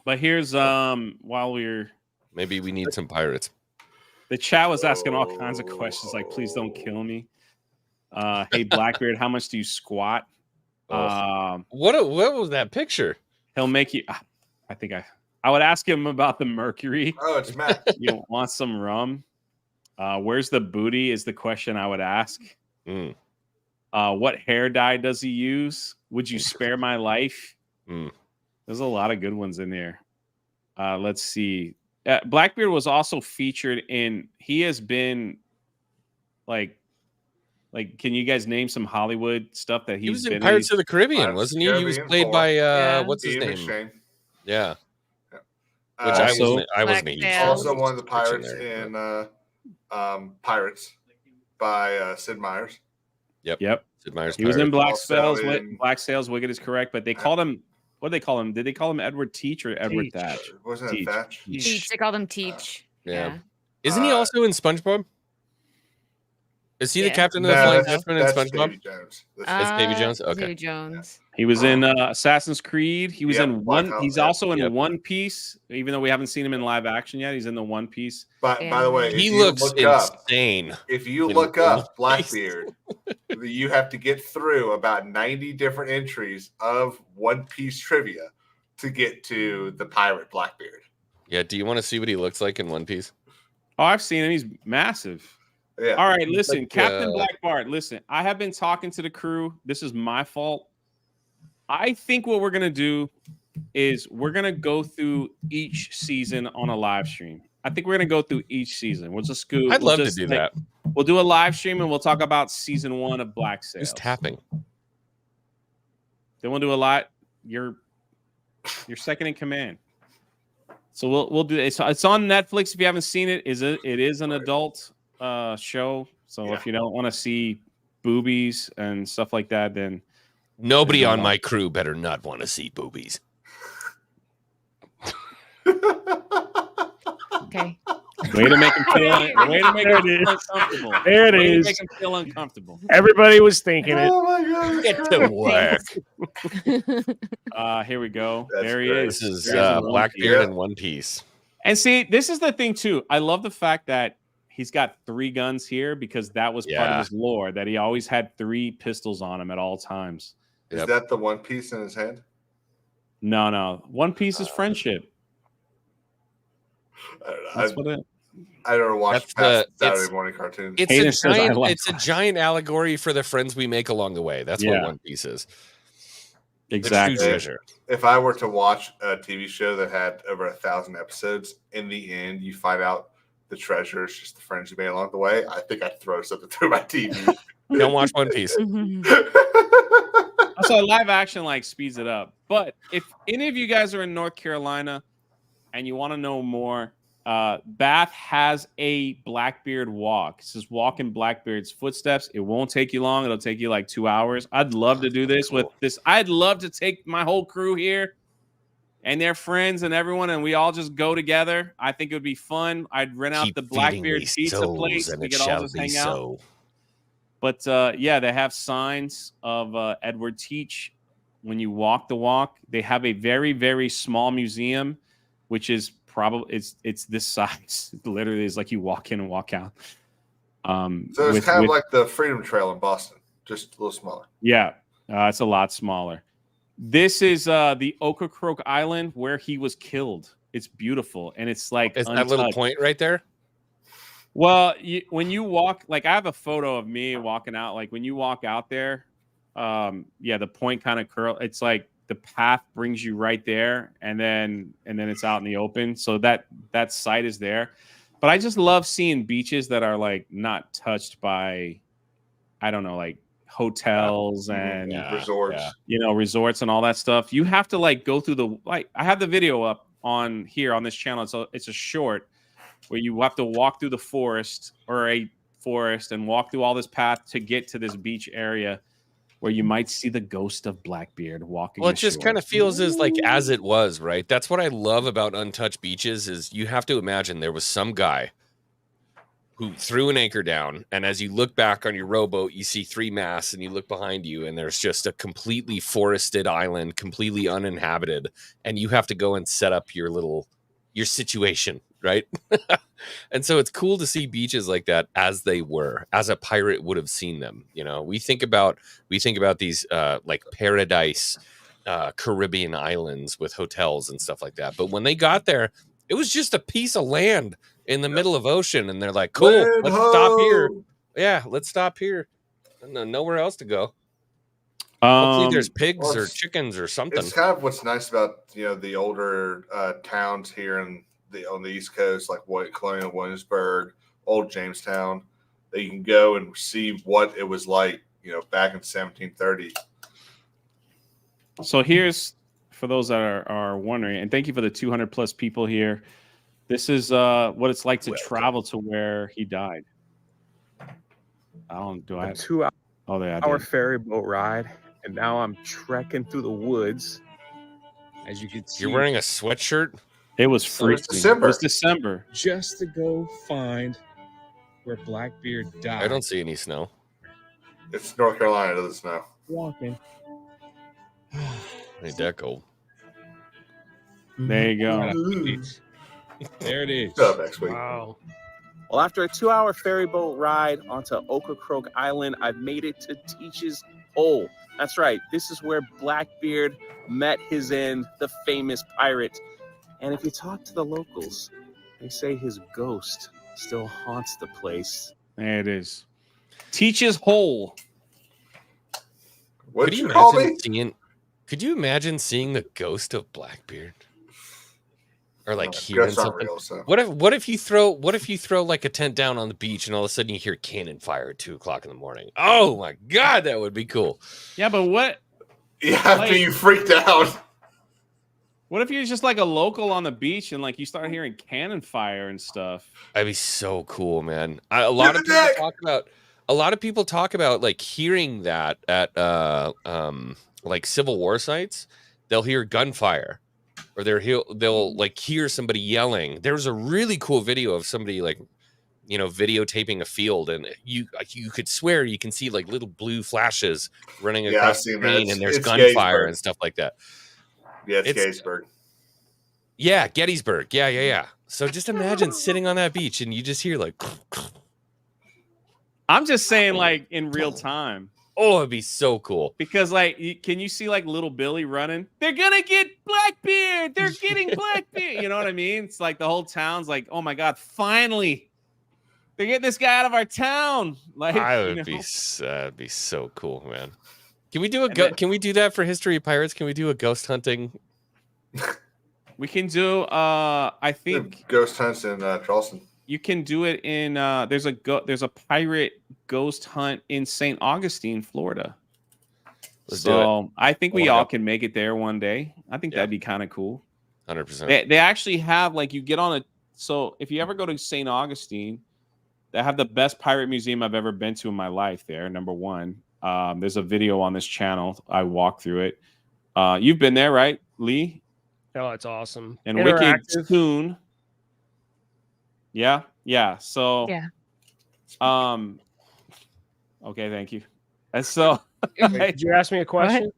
But here's while we're maybe we need some pirates. The chat was asking all kinds of questions like, please don't kill me. Hey Blackbeard, how much do you squat? What was that picture? He'll make you I would ask him about the mercury. Oh, it's Matt. You want some rum? Where's the booty is the question I would ask. What hair dye does he use? Would you spare my life? There's a lot of good ones in there. Let's see. Blackbeard was also featured in. He has been like, can you guys name some Hollywood stuff that he was in been Pirates in? of the Caribbean, wasn't he? He was played by what's his name? McShane. Yeah. Which I wasn't. Also one of the pirates in Pirates by Sid Meier's. Yep. Sid Meier's. He was in Black Sails. Black Sails. Wicked is correct, but they called him. What did they call him? Did they call him Edward Teach or Edward Thatch? Wasn't it Thatch? Teach. They called him Teach. Yeah. Isn't he also in SpongeBob? Is he the captain of the Flying Dutchman in SpongeBob? Davy Jones. That's Davy Jones. Okay. Davy Jones. He was in Assassin's Creed. He was in one. He's also in Yep. One Piece, even though we haven't seen him in live action yet. He's in the One Piece. By the way, he looks insane. If you look up Blackbeard, you have to get through about 90 different entries of One Piece trivia to get to the pirate Blackbeard. Yeah. Do you want to see what he looks like in One Piece? Oh, I've seen him. He's massive. Yeah. All right, listen, Captain Blackbeard, listen, I have been talking to the crew. This is my fault. I think what we're going to do is we're going to go through each season on a live stream. I think we're going to go through each season. We'll just go. I'd love to do that. We'll do a live stream and we'll talk about season 1 of Black Sails. Who's tapping? Then we'll do a lot. You're second in command. So we'll do it. It's on Netflix. If you haven't seen it, it is an adult show. So if you don't want to see boobies and stuff like that, then nobody on my crew better not want to see boobies. Okay. Way to make him feel uncomfortable. There it is. Make him feel uncomfortable. Everybody was thinking it. Oh my God. Get to work. Here we go. That's there he great. is. This is There's Blackbeard in One Piece. And see, this is the thing too. I love the fact that he's got 3 guns here because that was part of his lore, that he always had 3 pistols on him at all times. Is that the one piece in his hand? No. One Piece is friendship. I don't know. I don't watch Saturday morning cartoons. It's a giant allegory for the friends we make along the way. That's what One Piece is. Exactly. If I were to watch a TV show that had over 1,000 episodes, in the end, you find out the treasure is just the friends you made along the way. I think I'd throw something through my TV. Don't watch One Piece. So live action speeds it up. But if any of you guys are in North Carolina and you want to know more, Bath has a Blackbeard walk. It says walk in Blackbeard's footsteps. It won't take you long. It'll take you 2 hours. I'd love to do this with this. I'd love to take my whole crew here and their friends and everyone, and we all just go together. I think it would be fun. I'd rent out the Blackbeard pizza place. We could all just hang out. But they have signs of Edward Teach. When you walk the walk, they have a very, very small museum, which is probably it's this size. It literally is like you walk in and walk out. So it's kind of like the Freedom Trail in Boston, just a little smaller. Yeah, it's a lot smaller. This is the Ocracoke Island where he was killed. It's beautiful, and it's like Is that little point right there? Well, when you walk, like I have a photo of me walking out. Like when you walk out there, the point kind of curl. It's like the path brings you right there, and then it's out in the open. So that site is there. But I just love seeing beaches that are like not touched by, I don't know, like hotels and resorts. Resorts and all that stuff. You have to like go through the I have the video up on here on this channel. It's a short where you have to walk through the forest and walk through all this path to get to this beach area where you might see the ghost of Blackbeard walking. Well, it just kind of feels as it was, right? That's what I love about untouched beaches is you have to imagine there was some guy who threw an anchor down, and as you look back on your rowboat, you see 3 masts, and you look behind you, and there's just a completely forested island, completely uninhabited, and you have to go and set up your situation, right? And so it's cool to see beaches like that as they were, as a pirate would have seen them. We think about these like paradise Caribbean islands with hotels and stuff like that. But when they got there, it was just a piece of land in the middle of ocean, and they're like, "Cool, let's stop here." Yeah, let's stop here. And nowhere else to go. Hopefully, there's pigs or chickens or something. It's kind of what's nice about the older towns here on the East Coast, like Colonial Williamsburg, Old Jamestown, that you can go and see what it was like, back in 1730. So here's, for those that are wondering, and thank you for the 200 plus people here. This is what it's like to travel to where he died. A 2-hour ferry boat ride, and now I'm trekking through the woods. As you can see, you're wearing a sweatshirt. It was freezing. It was December. Just to go find where Blackbeard died. I don't see any snow. It's North Carolina, doesn't snow. Walking. Ain't that cold? There you go. There it is. Next week. Wow. Well, after a 2-hour ferry boat ride onto Ocracoke Island, I've made it to Teach's Hole. That's right. This is where Blackbeard met his end, the famous pirate. And if you talk to the locals, they say his ghost still haunts the place. There it is. Teach's Hole. What did you call me? Could you imagine seeing the ghost of Blackbeard? Or like hearing something? Real, so. What if you throw like a tent down on the beach and all of a sudden you hear cannon fire at 2:00 in the morning? Oh my God, that would be cool. Yeah, but what? Yeah, after you freaked out. What if you're just like a local on the beach and like you start hearing cannon fire and stuff? That'd be so cool, man. A lot of people talk about like hearing that at like Civil War sites. They'll hear gunfire, or they'll like hear somebody yelling. There's a really cool video of somebody like videotaping a field, and you could swear you can see like little blue flashes running across the screen, and there's gunfire and stuff like that. Yeah, it's Gettysburg. Yeah, Gettysburg. Yeah. So just imagine sitting on that beach and you just hear like. I'm just saying, like in real time. Oh, it'd be so cool. Because like, can you see like little Billy running? They're gonna get Blackbeard. They're getting Blackbeard. You know what I mean? It's like the whole town's like, oh my God, finally, they're getting this guy out of our town. Like, that'd be so cool, man. Can we do Can we do that for History of Pirates? Can we do a ghost hunting? We can do. I think ghost hunts in Charleston. You can do it in. There's a pirate ghost hunt in St. Augustine, Florida. Let's do it. I think we all can make it there one day. I think that'd be kind of cool. 100%. They actually have like you get on a. So if you ever go to St. Augustine, they have the best pirate museum I've ever been to in my life. There, number one. There's a video on this channel. I walk through it. You've been there, right, Lee? Oh, it's awesome. And Wicked Spoon. Yeah. So yeah. Okay, thank you. And so did you ask me a question?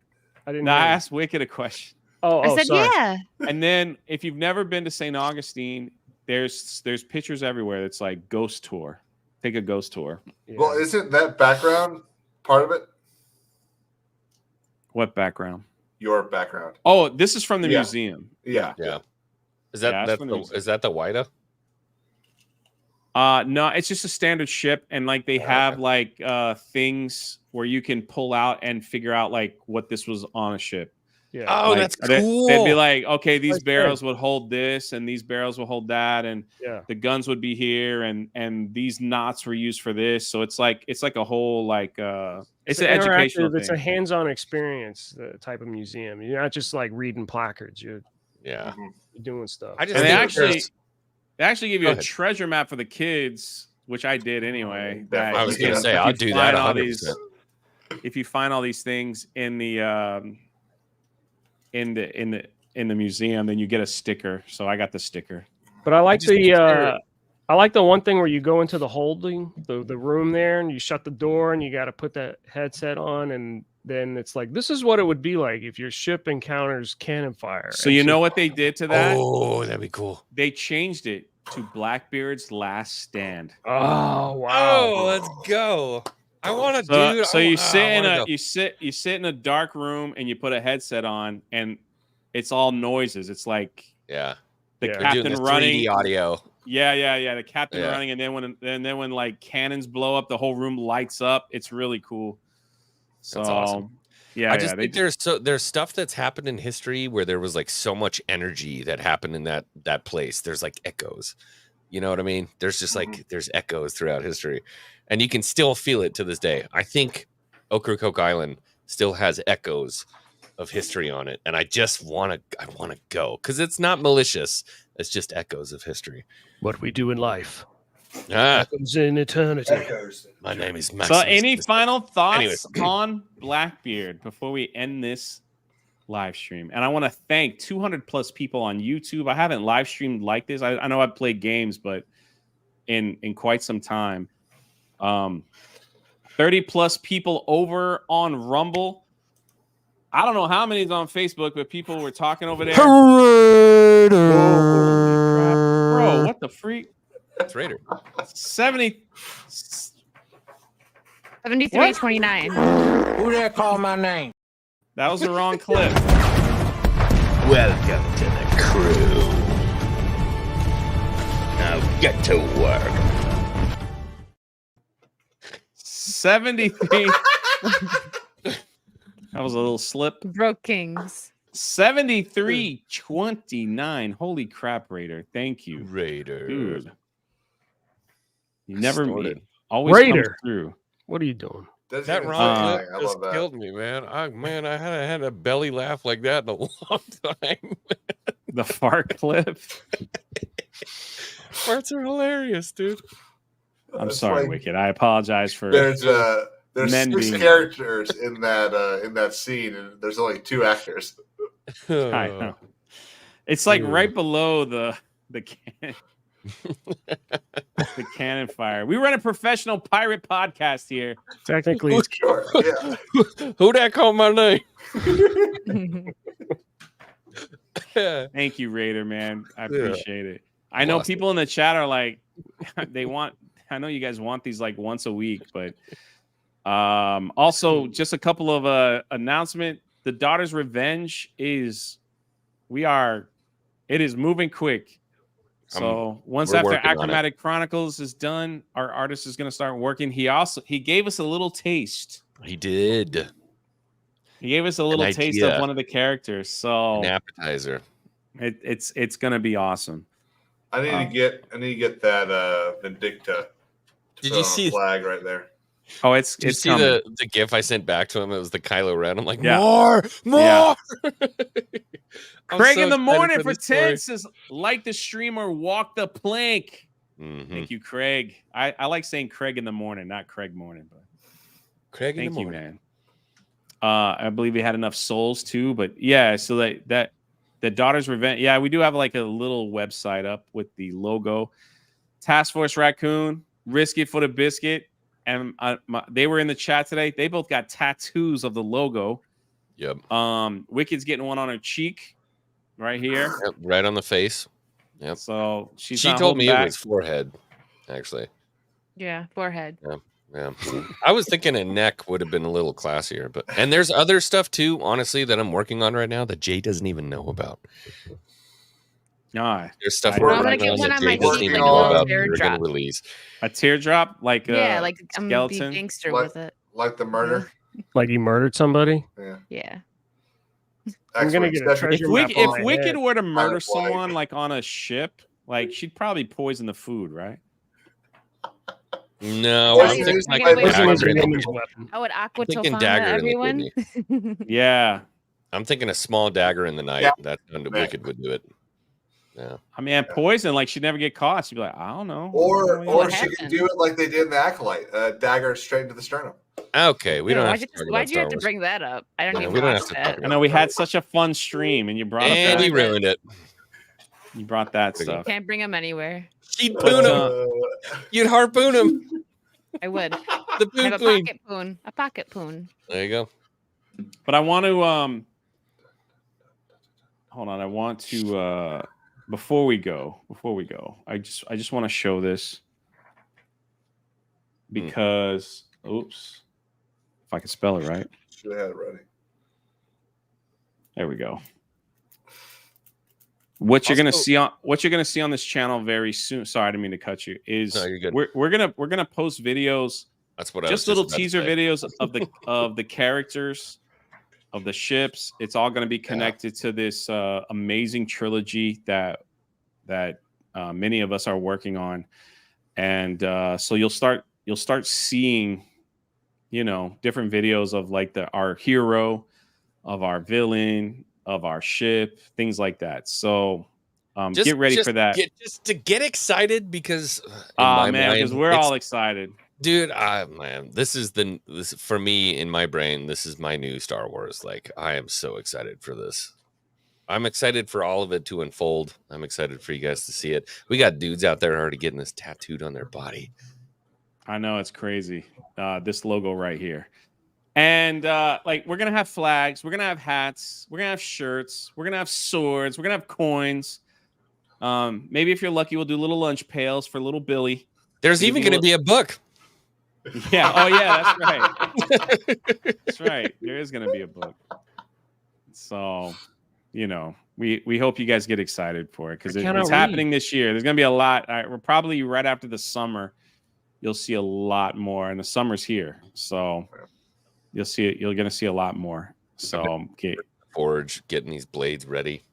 I didn't. I asked Wicked a question. I said sorry. yeah. And then if you've never been to St. Augustine, there's pictures everywhere. It's like ghost tour. Take a ghost tour. Yeah. Well, isn't that background part of it? What background? your background. Oh, this is from the Yeah. museum. Yeah. Is that Yeah, that's is that the Wida? No, it's just a standard ship, and like they have like things where you can pull out and figure out like what this was on a ship. Yeah. Oh, Like, that's cool. They'd be like, okay, these Like barrels would hold this, and these barrels will hold that, and Yeah. the guns would be here, and these knots were used for this. So it's like a whole like it's an educational It's a thing. hands-on experience type of museum. You're not just like reading placards. You're Yeah. doing stuff. I just And think they actually give you Go a ahead. treasure map for the kids, which I did anyway. Definitely. I was you going to can- say if I'll you do find that all 100%. if you find all these things in the museum, then you get a sticker. So I got the sticker. But I like just think it's I like the one thing where you go into the holding, the room there, and you shut the door, and you got to put that headset on, and then it's like this is what it would be like if your ship encounters cannon fire. So you know what they did to that? Oh, that'd be cool. They changed it to Blackbeard's Last Stand. Oh wow! Oh, let's go. I want to do. So you sit in a dark room and you put a headset on, and it's all noises. It's like Yeah. the Yeah. They're doing captain this running. 3D audio. Yeah. The captain Yeah. running, and then when like cannons blow up, the whole room lights up. It's really cool. So That's awesome. Yeah, I just they think there's stuff that's happened in history where there was like so much energy that happened in that place. There's like echoes. You know what I mean? There's just like there's echoes throughout history, and you can still feel it to this day. I think Ocracoke Island still has echoes of history on it, and I want to go because it's not malicious. It's just echoes of history. What we do in life Ah, happens in eternity. Echoes. my name is So Maximus. any final thoughts Anyways. on Blackbeard before we end this live stream? And I want to thank 200 plus people on YouTube. I haven't live streamed like this. I know I've played games, but in quite some time. 30 plus people over on Rumble. I don't know how many's on Facebook, but people were talking over there. Holy crap. Bro, what the freak? It's Raider. 70. 73-29. Who there called my name? That was the wrong clip. Welcome to the crew. Now get to work. 73. That was a little slip. Broke Kings. 73-29. Holy crap, Raider. Thank you. Raider. Dude. You never Distorted. always Raider. comes through. What are you doing? That's That even Ron something. clip I just love that. killed me, man. I haven't had a belly laugh like that in a long time. The fart clip. Farts are hilarious, dude. I'm It's sorry, like Wicked. I apologize for There's Men 6 being- characters in that scene, and there's only 2 actors. I know. It's like right below the the cannon fire. We run a professional pirate podcast here. Technically, it's Sure. Yeah. Who that called my name? Thank you, Raider, man. I appreciate it. I know Lost people in the chat are like, they want. I know you guys want these like once a week, but also just a couple of announcement. The Daughter's Revenge is it is moving quick. So once we're after working on it. Achromatic Chronicles is done, our artist is going to start working. He gave us a little taste. He did. He gave us a little taste of idea. one of the characters. So An appetizer. it's going to be awesome. I need to get that Vindicta. to Did put you on a see- flag right there? Oh, it's Did you see coming. the GIF I sent back to him? It was the Kylo Ren. I'm like, Yeah. more. Yeah. I'm Craig so in the excited morning for this story. 10 says, like the streamer, walk the plank. Mhm. Thank you, Craig. I like saying Craig in the morning, not Craig morning, but Craig in thank the you, morning. man. I believe we had enough souls too, but yeah, so that the Daughter's Revenge. Yeah, we do have like a little website up with the logo. Task Force Raccoon, Risk It for the Biscuit, and they were in the chat today. They both got tattoos of the logo. Yep. Wicked's getting one on her cheek, right here. Yep, right on the face. Yep. So She not told holding me back. it was forehead, actually. Yeah, forehead. Yeah, I was thinking a neck would have been a little classier, and there's other stuff too, honestly, that I'm working on right now that Jay doesn't even know about. There's stuff I'm gonna get one on my feet, like a little teardrop. Release a teardrop, like like I'm gonna be skeleton, gangster with it, like the murder. Like he murdered somebody. Yeah. I'm gonna get a treasure map. If Wicked were to murder someone like on a ship, like she'd probably poison the food, right? No, I'm thinking like a dagger. I would aqua everyone. Yeah. I'm thinking a small dagger in the night. Yeah. That's when Wicked would do it. Yeah. I mean, poison, like she'd never get caught. She'd be like, I don't know. Or she could do it like they did in the Acolyte, dagger straight into the sternum. Okay, we don't have to talk about Why'd you have to bring that up? I don't even watch that. I know we had such a fun stream, and you brought and he ruined it. You brought that stuff. Can't bring him anywhere. She'd poon him. You'd harpoon him. I would. The poon I have a pocket poon. A pocket poon. There you go. But I want to hold on. I want to before we go, I just want to show this because oops. If I could spell it right. Should have had it ready. There we go. What you're gonna see on this channel very soon. Sorry, I didn't mean to cut you. Is we're gonna post videos. That's what just little teaser videos of the characters of the ships. It's all gonna be connected to this amazing trilogy that many of us are working on, and so you'll start seeing, different videos of like our hero, of our villain, of our ship, things like that. So get ready for that. Just to get excited because because we're all excited. Dude, man, this is for me in my brain, this is my new Star Wars. Like, I am so excited for this. I'm excited for all of it to unfold. I'm excited for you guys to see it. We got dudes out there already getting this tattooed on their body. I know, it's crazy. This logo right here. And like we're gonna have flags, we're gonna have hats, we're gonna have shirts, we're gonna have swords, we're gonna have coins. Maybe if you're lucky, we'll do little lunch pails for little Billy. There's even gonna be a book. Yeah. Oh yeah, that's right. That's right. There is gonna be a book. So, we hope you guys get excited for it because it's happening this year. There's gonna be a lot. We're probably right after the summer. You'll see a lot more, and the summer's here, so you'll see it. You're gonna see a lot more. So, okay. Forge, getting these blades ready.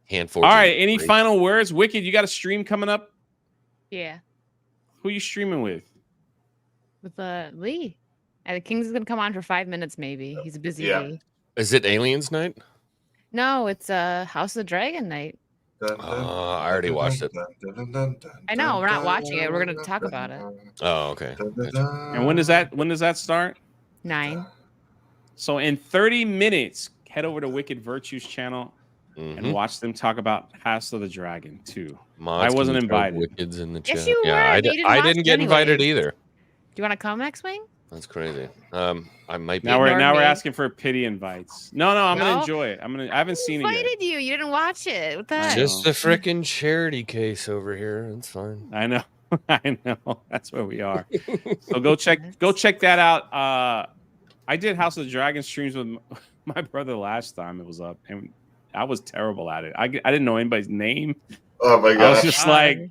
Hand forge. All right. Any final words, Wicked? You got a stream coming up? Yeah. Who are you streaming with? With Lee. The King's is gonna come on for 5 minutes, maybe. He's a busy Lee. Is it Aliens Night? No, it's House of the Dragon night. I already watched it. I know we're not watching it. We're going to talk about it. Oh, okay. And when does that start? 9. So in 30 minutes, head over to Wicked Virtue's channel and watch them talk about House of the Dragon too. I wasn't invited. Wicked's in the chat. Yes, you were. I didn't get invited either. Do you want to come, X-Wing? That's crazy. I might be. Now we're asking for pity invites. No, I'm gonna enjoy it. I haven't seen it yet. Invited you. You didn't watch it. What the heck? Just a freaking charity case over here. It's fine. I know. I know. That's where we are. So go check that out. I did House of the Dragon streams with my brother last time it was up, and I was terrible at it. I didn't know anybody's name. Oh my god! I was just like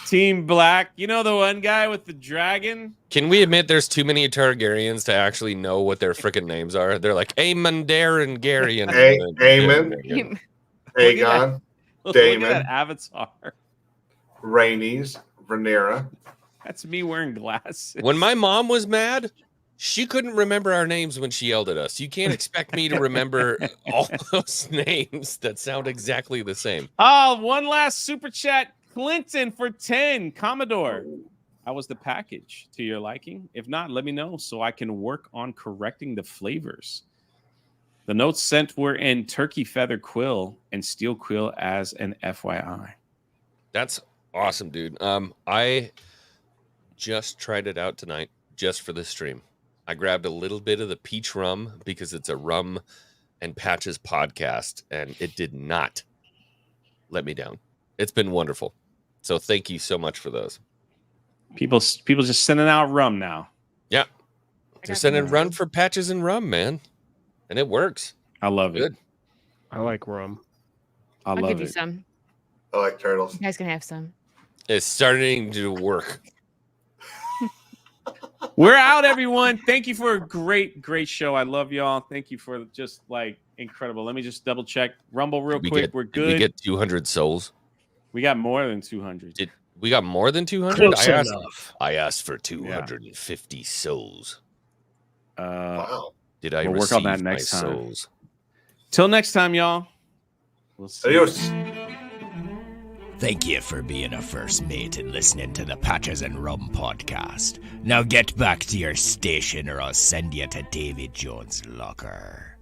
Team Black. You know the one guy with the dragon? Can we admit there's too many Targaryens to actually know what their freaking names are? They're like Aemon, Darren, Gary, and Aemon, Aegon, Daemon, that Avatar, Rhaenys, Rhaenyra. That's me wearing glasses. When my mom was mad, she couldn't remember our names when she yelled at us. You can't expect me to remember all those names that sound exactly the same. Oh, one last super chat. Clinton for 10. Commodore. How was the package to your liking? If not, let me know so I can work on correcting the flavors. The notes sent were in turkey feather quill and steel quill as an FYI. That's awesome, dude. I just tried it out tonight just for the stream. I grabbed a little bit of the peach rum because it's a rum and patches podcast, and it did not let me down. It's been wonderful. So thank you so much for those. People just sending out rum now. Yeah. They're sending run for patches and rum, man. And it works. I love Good. it. I like rum. I'll love give you it. some. I like turtles. You guys can have some. It's starting to work. We're out, everyone. Thank you for a great show. I love y'all. Thank you for just like incredible. Let me just double check Rumble real quick. We're good. Did we get 200 souls? We got more than 200. We got more than 200? Close enough. I asked for 250 souls. Wow. Did I we'll receive work on that next my time. souls? Till next time, y'all. We'll see. Adios. Thank you for being a first mate and listening to the Patches and Rum podcast. Now get back to your station or I'll send you to Davy Jones' locker.